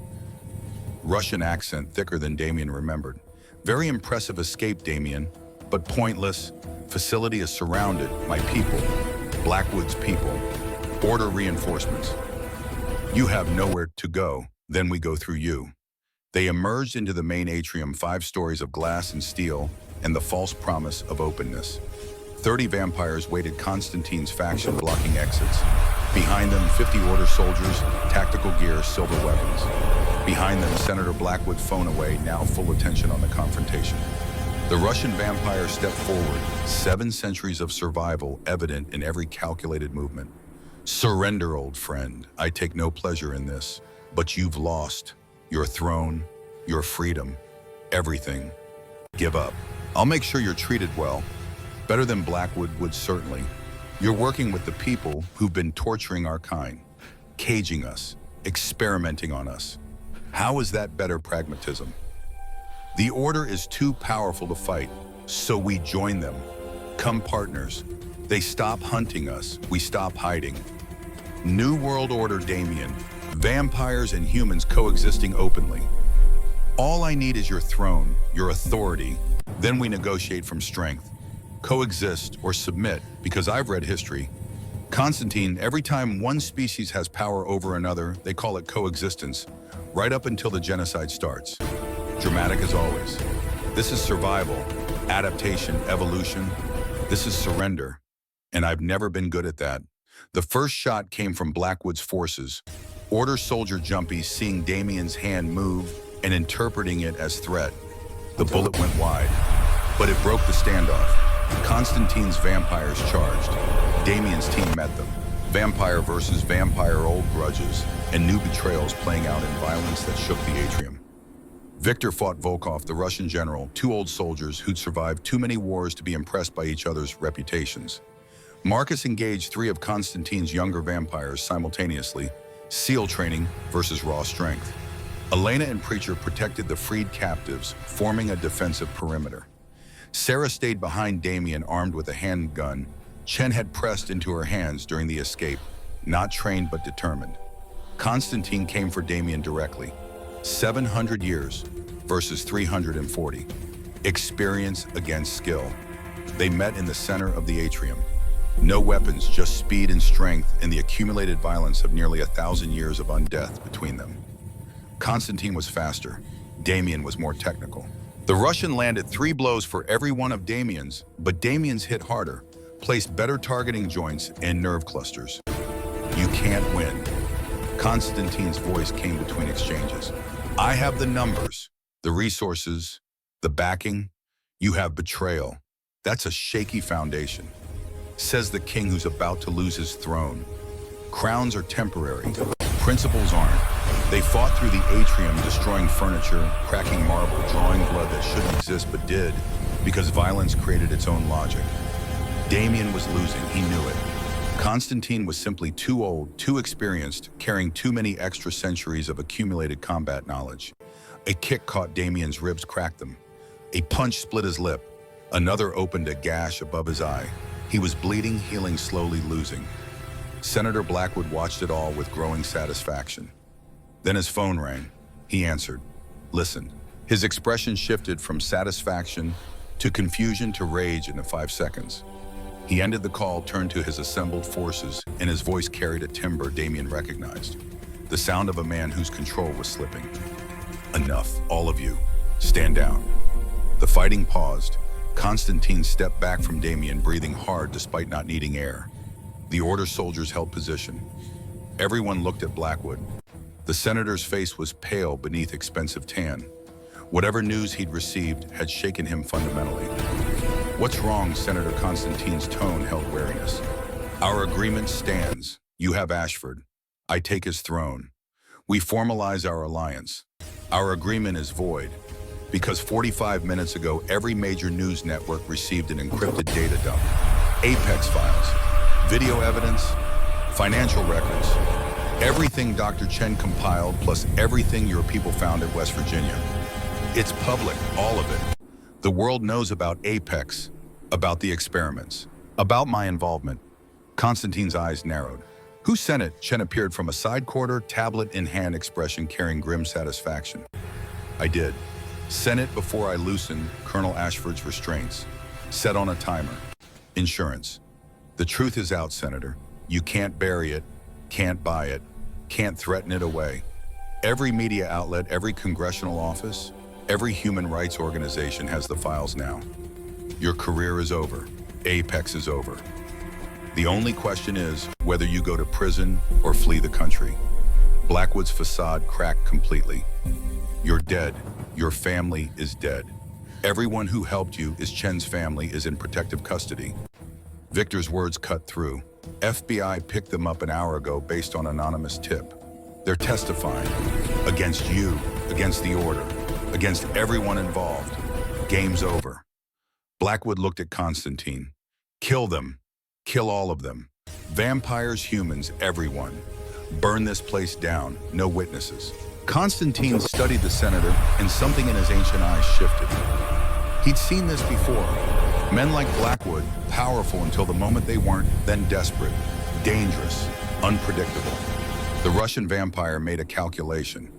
Russian accent thicker than Damien remembered. Very impressive escape, Damien, but pointless. Facility is surrounded. My people, Blackwood's people. Order reinforcements. You have nowhere to go, then we go through you. They emerged into the main atrium, 5 stories of glass and steel, and the false promise of openness. 30 vampires waited, Constantine's faction blocking exits. Behind them, 50 order soldiers, tactical gear, silver weapons. Behind them, Senator Blackwood, phone away, now full attention on the confrontation. The Russian vampire stepped forward, 7 centuries of survival evident in every calculated movement. Surrender, old friend. I take no pleasure in this, but you've lost. your throne, your freedom, everything. Give up. I'll make sure you're treated well. Better than Blackwood would certainly. You're working with the people who've been torturing our kind, caging us, experimenting on us. How is that better pragmatism? The order is too powerful to fight, so we join them. Come partners. They stop hunting us, we stop hiding. New World Order Damien, vampires and humans coexisting openly. All I need is your throne, your authority. Then we negotiate from strength. Coexist or submit, because I've read history. Constantine, every time one species has power over another, they call it coexistence, right up until the genocide starts. Dramatic as always. This is survival, adaptation, evolution. This is surrender. And I've never been good at that. The first shot came from Blackwood's forces. Order soldier Jumpy seeing Damien's hand move and interpreting it as threat. The bullet went wide, but it broke the standoff. Constantine's vampires charged. Damien's team met them. Vampire versus vampire, old grudges and new betrayals playing out in violence that shook the atrium. Victor fought Volkov, the Russian general, two old soldiers who'd survived too many wars to be impressed by each other's reputations. Marcus engaged three of Constantine's younger vampires simultaneously, SEAL training versus raw strength. Elena and Preacher protected the freed captives, forming a defensive perimeter. Sarah stayed behind Damien armed with a handgun Chen had pressed into her hands during the escape, not trained but determined. Constantine came for Damien directly. 700 years versus 340. Experience against skill. They met in the center of the atrium. No weapons, just speed and strength and the accumulated violence of nearly 1,000 years of undeath between them. Constantine was faster. Damien was more technical. The Russian landed 3 blows for every one of Damien's, but Damien's hit harder, placed better targeting joints and nerve clusters. You can't win. Constantine's voice came between exchanges. I have the numbers, the resources, the backing. You have betrayal. That's a shaky foundation. Says the king who's about to lose his throne. Crowns are temporary. Principles aren't. They fought through the atrium, destroying furniture, cracking marble, drawing blood that shouldn't exist but did, because violence created its own logic. Damien was losing, he knew it. Constantine was simply too old, too experienced, carrying too many extra centuries of accumulated combat knowledge. A kick caught Damien's ribs, cracked them. A punch split his lip. Another opened a gash above his eye. He was bleeding, healing slowly, losing. Senator Blackwood watched it all with growing satisfaction. Then his phone rang. He answered, listened. His expression shifted from satisfaction to confusion to rage in 5 seconds. He ended the call, turned to his assembled forces, and his voice carried a timbre Damien recognized. The sound of a man whose control was slipping. Enough, all of you. Stand down. The fighting paused. Constantine stepped back from Damien, breathing hard despite not needing air. The order soldiers held position. Everyone looked at Blackwood. The senator's face was pale beneath expensive tan. Whatever news he'd received had shaken him fundamentally. What's wrong? Senator Constantine's tone held wariness. Our agreement stands. You have Ashford. I take his throne. We formalize our alliance. Our agreement is void, because 45 minutes ago, every major news network received an encrypted data dump. Apex files, video evidence, financial records, everything Dr. Chen compiled, plus everything your people found at West Virginia. It's public, all of it. The world knows about Apex, about the experiments, about my involvement. Constantine's eyes narrowed. Who sent it? Chen appeared from a side corridor, tablet in hand, expression carrying grim satisfaction. I did. Sent it before I loosened Colonel Ashford's restraints. Set on a timer. Insurance. The truth is out, Senator. You can't bury it, can't buy it, can't threaten it away. Every media outlet, every congressional office, every human rights organization has the files now. Your career is over. Apex is over. The only question is whether you go to prison or flee the country. Blackwood's facade cracked completely. You're dead. Your family is dead. Everyone who helped you is Chen's family is in protective custody. Victor's words cut through. FBI picked them up an hour ago based on anonymous tip. They're testifying against you, against the order, against everyone involved. Game's over. Blackwood looked at Constantine. Kill them. Kill all of them. Vampires, humans, everyone. Burn this place down. No witnesses. Constantine studied the senator, and something in his ancient eyes shifted. He'd seen this before. Men like Blackwood, powerful until the moment they weren't, then desperate, dangerous, unpredictable. The Russian vampire made a calculation.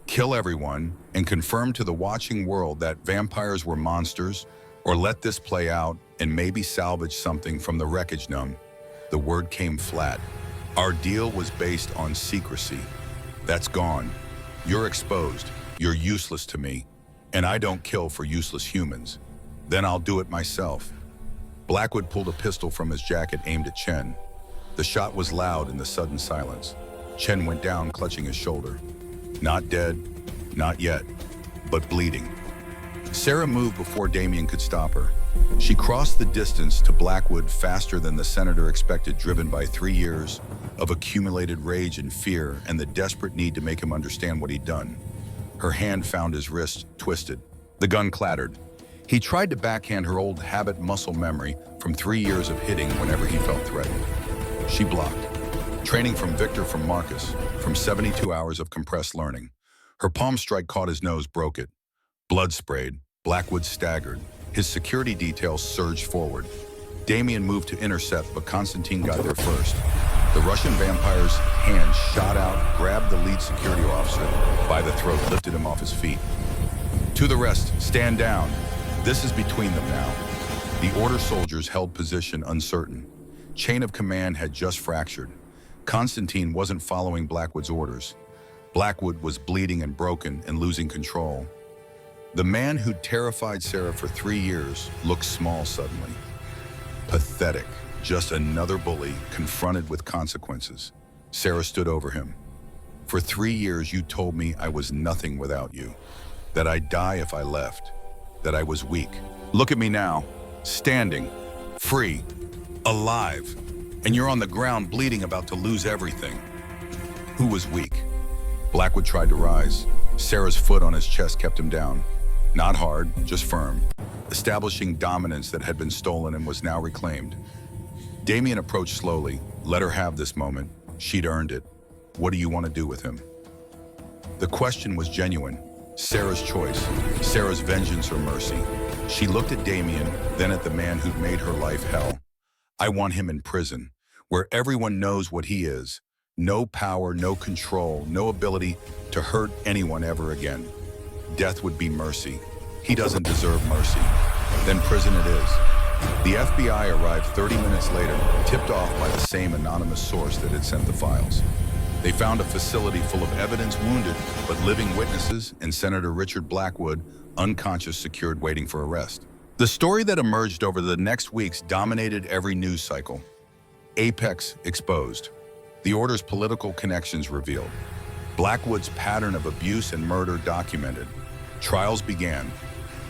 Kill everyone and confirm to the watching world that vampires were monsters, or let this play out and maybe salvage something from the wreckage. The word came flat. Our deal was based on secrecy. That's gone. You're exposed. You're useless to me. And I don't kill for useless humans. Then I'll do it myself. Blackwood pulled a pistol from his jacket aimed at Chen. The shot was loud in the sudden silence. Chen went down, clutching his shoulder. Not dead, not yet, but bleeding. Sarah moved before Damien could stop her. She crossed the distance to Blackwood faster than the senator expected, driven by 3 years of accumulated rage and fear and the desperate need to make him understand what he'd done. Her hand found his wrist, twisted. The gun clattered. He tried to backhand her old habit muscle memory from 3 years of hitting whenever he felt threatened. She blocked. Training from Victor, from Marcus, from 72 hours of compressed learning. Her palm strike caught his nose, broke it. Blood sprayed. Blackwood staggered. His security details surged forward. Damien moved to intercept, but Constantine got there first. The Russian vampire's hand shot out, grabbed the lead security officer by the throat, lifted him off his feet. To the rest, stand down. This is between them now. The order soldiers held position, uncertain. Chain of command had just fractured. Constantine wasn't following Blackwood's orders. Blackwood was bleeding and broken and losing control. The man who'd terrified Sarah for 3 years looked small suddenly. Pathetic. Just another bully confronted with consequences. Sarah stood over him. For 3 years, you told me I was nothing without you. That I'd die if I left. That I was weak. Look at me now. Standing. Free. Alive. And you're on the ground bleeding, about to lose everything. Who was weak? Blackwood tried to rise. Sarah's foot on his chest kept him down. Not hard, just firm. Establishing dominance that had been stolen and was now reclaimed. Damien approached slowly. Let her have this moment. She'd earned it. What do you want to do with him? The question was genuine. Sarah's choice. Sarah's vengeance or mercy. She looked at Damien, then at the man who'd made her life hell. I want him in prison, where everyone knows what he is. No power, no control, no ability to hurt anyone ever again. Death would be mercy. He doesn't deserve mercy. Then prison it is. The FBI arrived 30 minutes later, tipped off by the same anonymous source that had sent the files. They found a facility full of evidence, wounded but living witnesses, and Senator Richard Blackwood, unconscious, secured, waiting for arrest. The story that emerged over the next weeks dominated every news cycle. Apex exposed. The order's political connections revealed. Blackwood's pattern of abuse and murder documented. Trials began.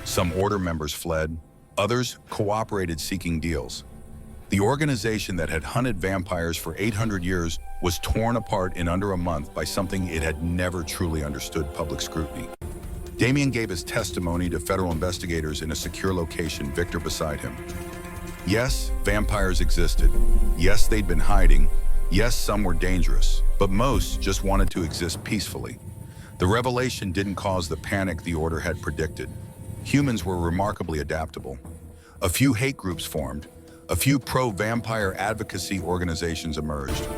Some order members fled. Others cooperated, seeking deals. The organization that had hunted vampires for 800 years was torn apart in under a month by something it had never truly understood: public scrutiny. Damien gave his testimony to federal investigators in a secure location, Victor beside him. Yes, vampires existed. Yes, they'd been hiding. Yes, some were dangerous, but most just wanted to exist peacefully. The revelation didn't cause the panic the order had predicted. Humans were remarkably adaptable. A few hate groups formed. A few pro-vampire advocacy organizations emerged.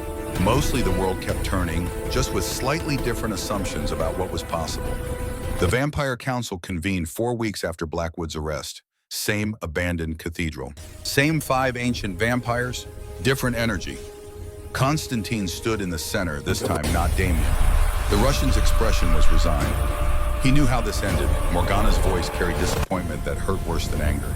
Mostly the world kept turning, just with slightly different assumptions about what was possible. The Vampire Council convened 4 weeks after Blackwood's arrest. Same abandoned cathedral. Same 5 ancient vampires, different energy. Constantine stood in the center, this time not Damien. The Russian's expression was resigned. He knew how this ended. Morgana's voice carried disappointment that hurt worse than anger.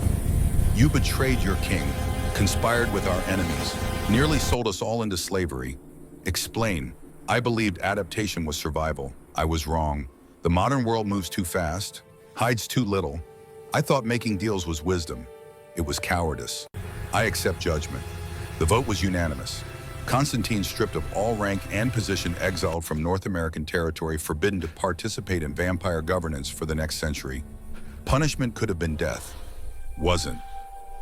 You betrayed your king, conspired with our enemies, nearly sold us all into slavery. Explain. I believed adaptation was survival. I was wrong. The modern world moves too fast, hides too little. I thought making deals was wisdom. It was cowardice. I accept judgment. The vote was unanimous. Constantine, stripped of all rank and position, exiled from North American territory, forbidden to participate in vampire governance for the next century. Punishment could have been death. Wasn't.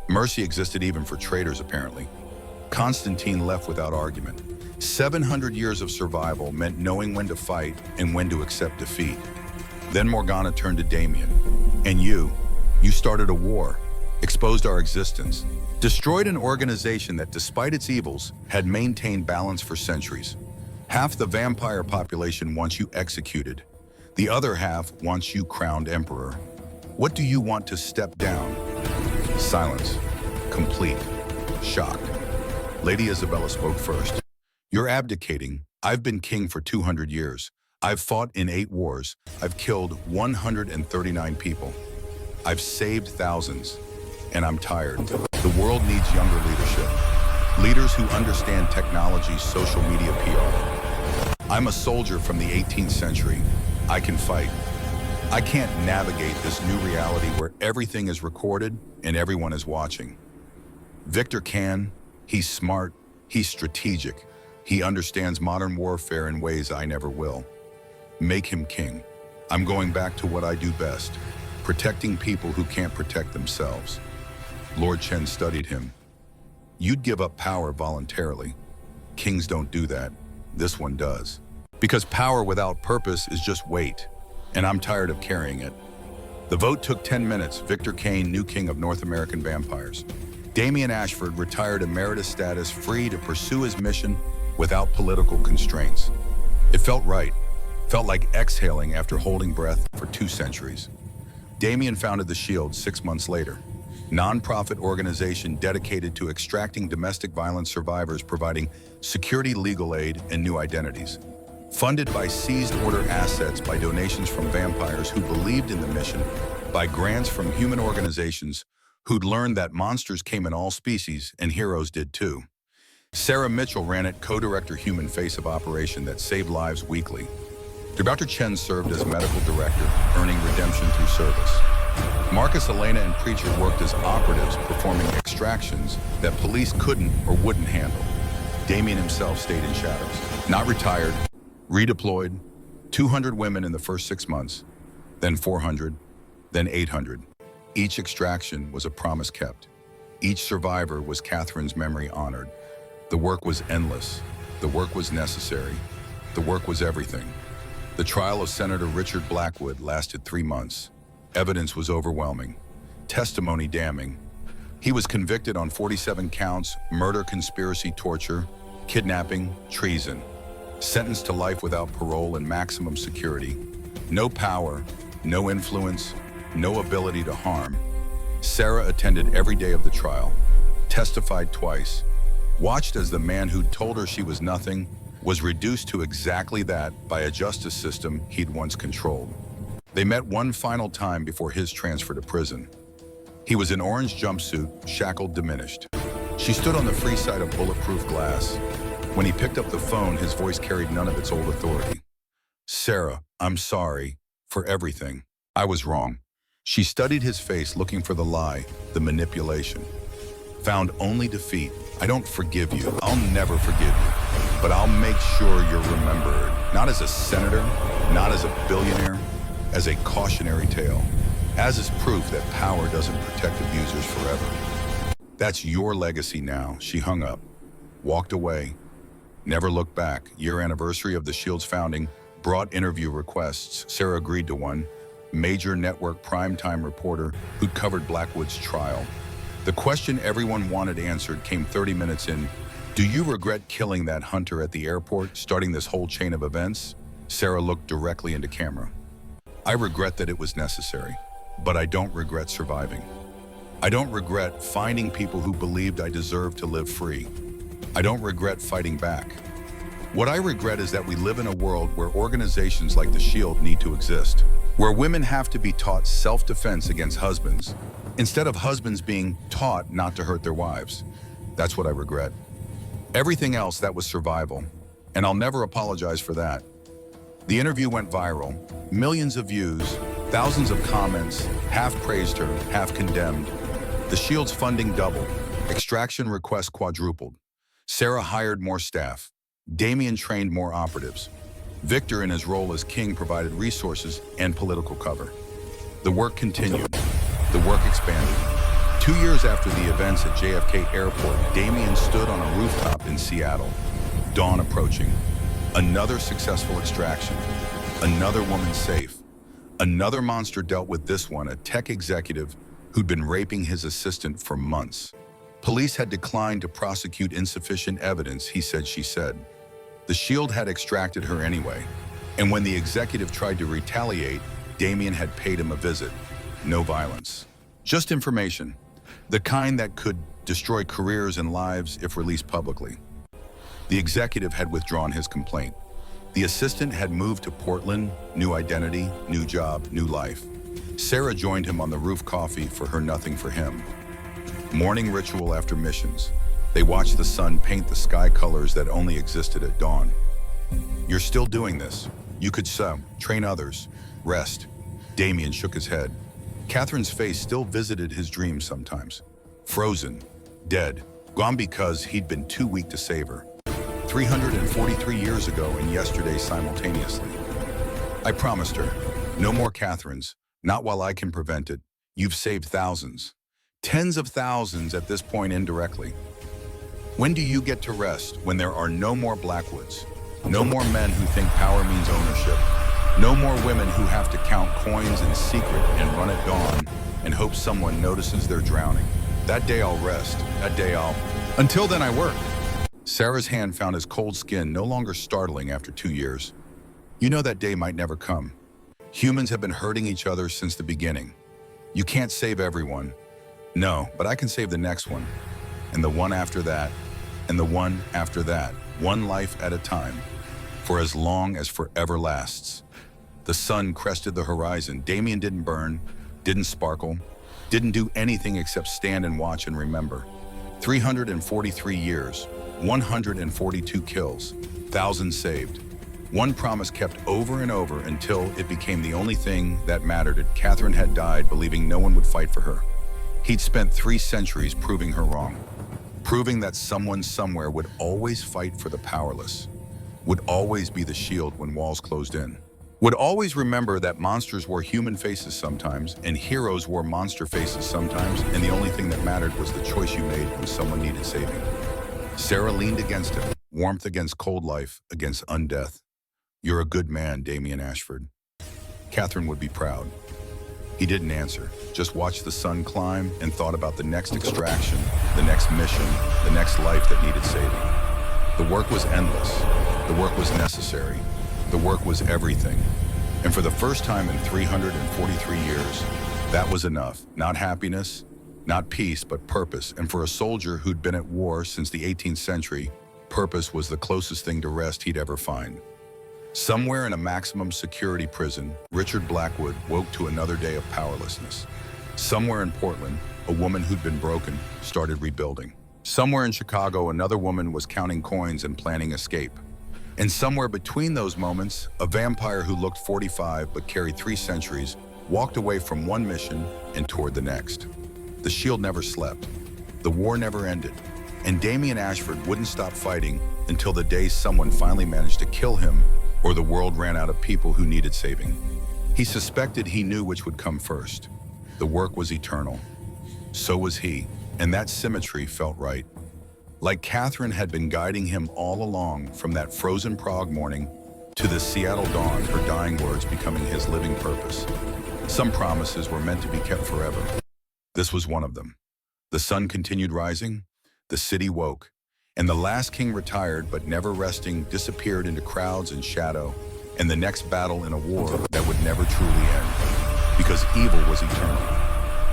Mercy existed even for traitors, apparently. Constantine left without argument. 700 years of survival meant knowing when to fight and when to accept defeat. Then Morgana turned to Damien. And you started a war, exposed our existence, destroyed an organization that, despite its evils, had maintained balance for centuries. Half the vampire population wants you executed. The other half wants you crowned emperor. What do you want to step down? Silence. Complete. Shocked. Lady Isabella spoke first. You're abdicating. I've been king for 200 years. I've fought in 8 wars. I've killed 139 people. I've saved thousands. And I'm tired. The world needs younger leadership. Leaders who understand technology, social media, PR. I'm a soldier from the 18th century. I can fight. I can't navigate this new reality where everything is recorded and everyone is watching. Victor can. He's smart. He's strategic. He understands modern warfare in ways I never will. Make him king. I'm going back to what I do best, protecting people who can't protect themselves. Lord Chen studied him. You'd give up power voluntarily. Kings don't do that. This one does. Because power without purpose is just weight, and I'm tired of carrying it. The vote took 10 minutes. Victor Kane, new king of North American vampires. Damien Ashford, retired emeritus status, free to pursue his mission without political constraints. It felt right. Felt like exhaling after holding breath for 2 centuries. Damien founded the Shield 6 months later. Non-profit organization dedicated to extracting domestic violence survivors, providing security, legal aid, and new identities. Funded by seized order assets, by donations from vampires who believed in the mission, by grants from human organizations who'd learned that monsters came in all species and heroes did too. Sarah Mitchell ran it, co-director, human face of operation that saved lives weekly. Dr. Chen served as medical director, earning redemption through service. Marcus, Elena, and Preacher worked as operatives, performing extractions that police couldn't or wouldn't handle. Damien himself stayed in shadows. Not retired, redeployed, 200 women in the first 6 months, then 400, then 800. Each extraction was a promise kept. Each survivor was Catherine's memory honored. The work was endless. The work was necessary. The work was everything. The trial of Senator Richard Blackwood lasted 3 months. Evidence was overwhelming. Testimony damning. He was convicted on 47 counts: murder, conspiracy, torture, kidnapping, treason. Sentenced to life without parole and maximum security. No power, no influence, no ability to harm. Sarah attended every day of the trial, testified twice, watched as the man who'd told her she was nothing was reduced to exactly that by a justice system he'd once controlled. They met one final time before his transfer to prison. He was in orange jumpsuit, shackled, diminished. She stood on the free side of bulletproof glass. When he picked up the phone, his voice carried none of its old authority. Sarah, I'm sorry for everything. I was wrong. She studied his face, looking for the lie, the manipulation. Found only defeat. I don't forgive you. I'll never forgive you. But I'll make sure you're remembered. Not as a senator, not as a billionaire, as a cautionary tale. As is proof that power doesn't protect abusers forever. That's your legacy now. She hung up, walked away, never looked back. Year anniversary of the Shield's founding brought interview requests. Sarah agreed to one. Major network primetime reporter who'd covered Blackwood's trial. The question everyone wanted answered came 30 minutes in. Do you regret killing that hunter at the airport, starting this whole chain of events? Sarah looked directly into camera. I regret that it was necessary, but I don't regret surviving. I don't regret finding people who believed I deserved to live free. I don't regret fighting back. What I regret is that we live in a world where organizations like the Shield need to exist, where women have to be taught self-defense against husbands, instead of husbands being taught not to hurt their wives. That's what I regret. Everything else, that was survival, and I'll never apologize for that. The interview went viral, millions of views, thousands of comments, half praised her, half condemned. The Shield's funding doubled, extraction requests quadrupled. Sarah hired more staff. Damien trained more operatives. Victor, in his role as king, provided resources and political cover. The work continued. The work expanded. 2 years after the events at JFK Airport, Damien stood on a rooftop in Seattle. Dawn approaching. Another successful extraction. Another woman safe. Another monster dealt with, this one, a tech executive who'd been raping his assistant for months. Police had declined to prosecute insufficient evidence, he said, she said. The Shield had extracted her anyway, and when the executive tried to retaliate, Damien had paid him a visit. No violence. Just information. The kind that could destroy careers and lives if released publicly. The executive had withdrawn his complaint. The assistant had moved to Portland, new identity, new job, new life. Sarah joined him on the roof, coffee for her, nothing for him. Morning ritual after missions. They watched the sun paint the sky colors that only existed at dawn. You're still doing this. You could train others. Rest. Damien shook his head. Catherine's face still visited his dreams sometimes. Frozen. Dead. Gone because he'd been too weak to save her. 343 years ago and yesterday simultaneously. I promised her, no more Catherines, not while I can prevent it. You've saved thousands. Tens of thousands at this point indirectly. When do you get to rest? When there are no more Blackwoods, no more men who think power means ownership, no more women who have to count coins in secret and run at dawn and hope someone notices they're drowning. That day I'll rest. That day Until then I work. Sarah's hand found his cold skin no longer startling after 2 years. You know that day might never come. Humans have been hurting each other since the beginning. You can't save everyone. No, but I can save the next one. And the one after that. And the one after that. One life at a time. For as long as forever lasts. The sun crested the horizon. Damien didn't burn, didn't sparkle, didn't do anything except stand and watch and remember. 343 years, 142 kills, thousands saved. One promise kept over and over until it became the only thing that mattered. Catherine had died believing no one would fight for her. He'd spent 3 centuries proving her wrong. Proving that someone somewhere would always fight for the powerless. Would always be the shield when walls closed in. Would always remember that monsters wore human faces sometimes, and heroes wore monster faces sometimes, and the only thing that mattered was the choice you made when someone needed saving. Sarah leaned against him, warmth against cold life, against undeath. You're a good man, Damien Ashford. Catherine would be proud. He didn't answer, just watched the sun climb and thought about the next extraction, the next mission, the next life that needed saving. The work was endless. The work was necessary. The work was everything. And for the first time in 343 years, that was enough. Not happiness, not peace, but purpose. And for a soldier who'd been at war since the 18th century, purpose was the closest thing to rest he'd ever find. Somewhere in a maximum security prison, Richard Blackwood woke to another day of powerlessness. Somewhere in Portland, a woman who'd been broken started rebuilding. Somewhere in Chicago, another woman was counting coins and planning escape. And somewhere between those moments, a vampire who looked 45 but carried 3 centuries walked away from one mission and toward the next. The Shield never slept. The war never ended. And Damien Ashford wouldn't stop fighting until the day someone finally managed to kill him or the world ran out of people who needed saving. He suspected he knew which would come first. The work was eternal. So was he, and that symmetry felt right. Like Catherine had been guiding him all along, from that frozen Prague morning to the Seattle dawn, her dying words becoming his living purpose. Some promises were meant to be kept forever. This was one of them. The sun continued rising, the city woke, and the last king retired but never resting disappeared into crowds and shadow, and the next battle in a war that would never truly end. Because evil was eternal,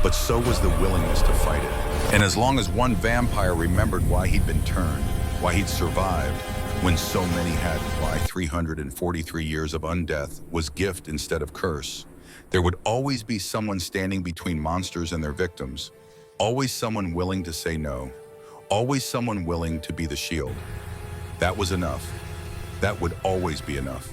but so was the willingness to fight it. And as long as one vampire remembered why he'd been turned, why he'd survived, when so many had, why 343 years of undeath was gift instead of curse, there would always be someone standing between monsters and their victims, always someone willing to say no, always someone willing to be the shield. That was enough. That would always be enough.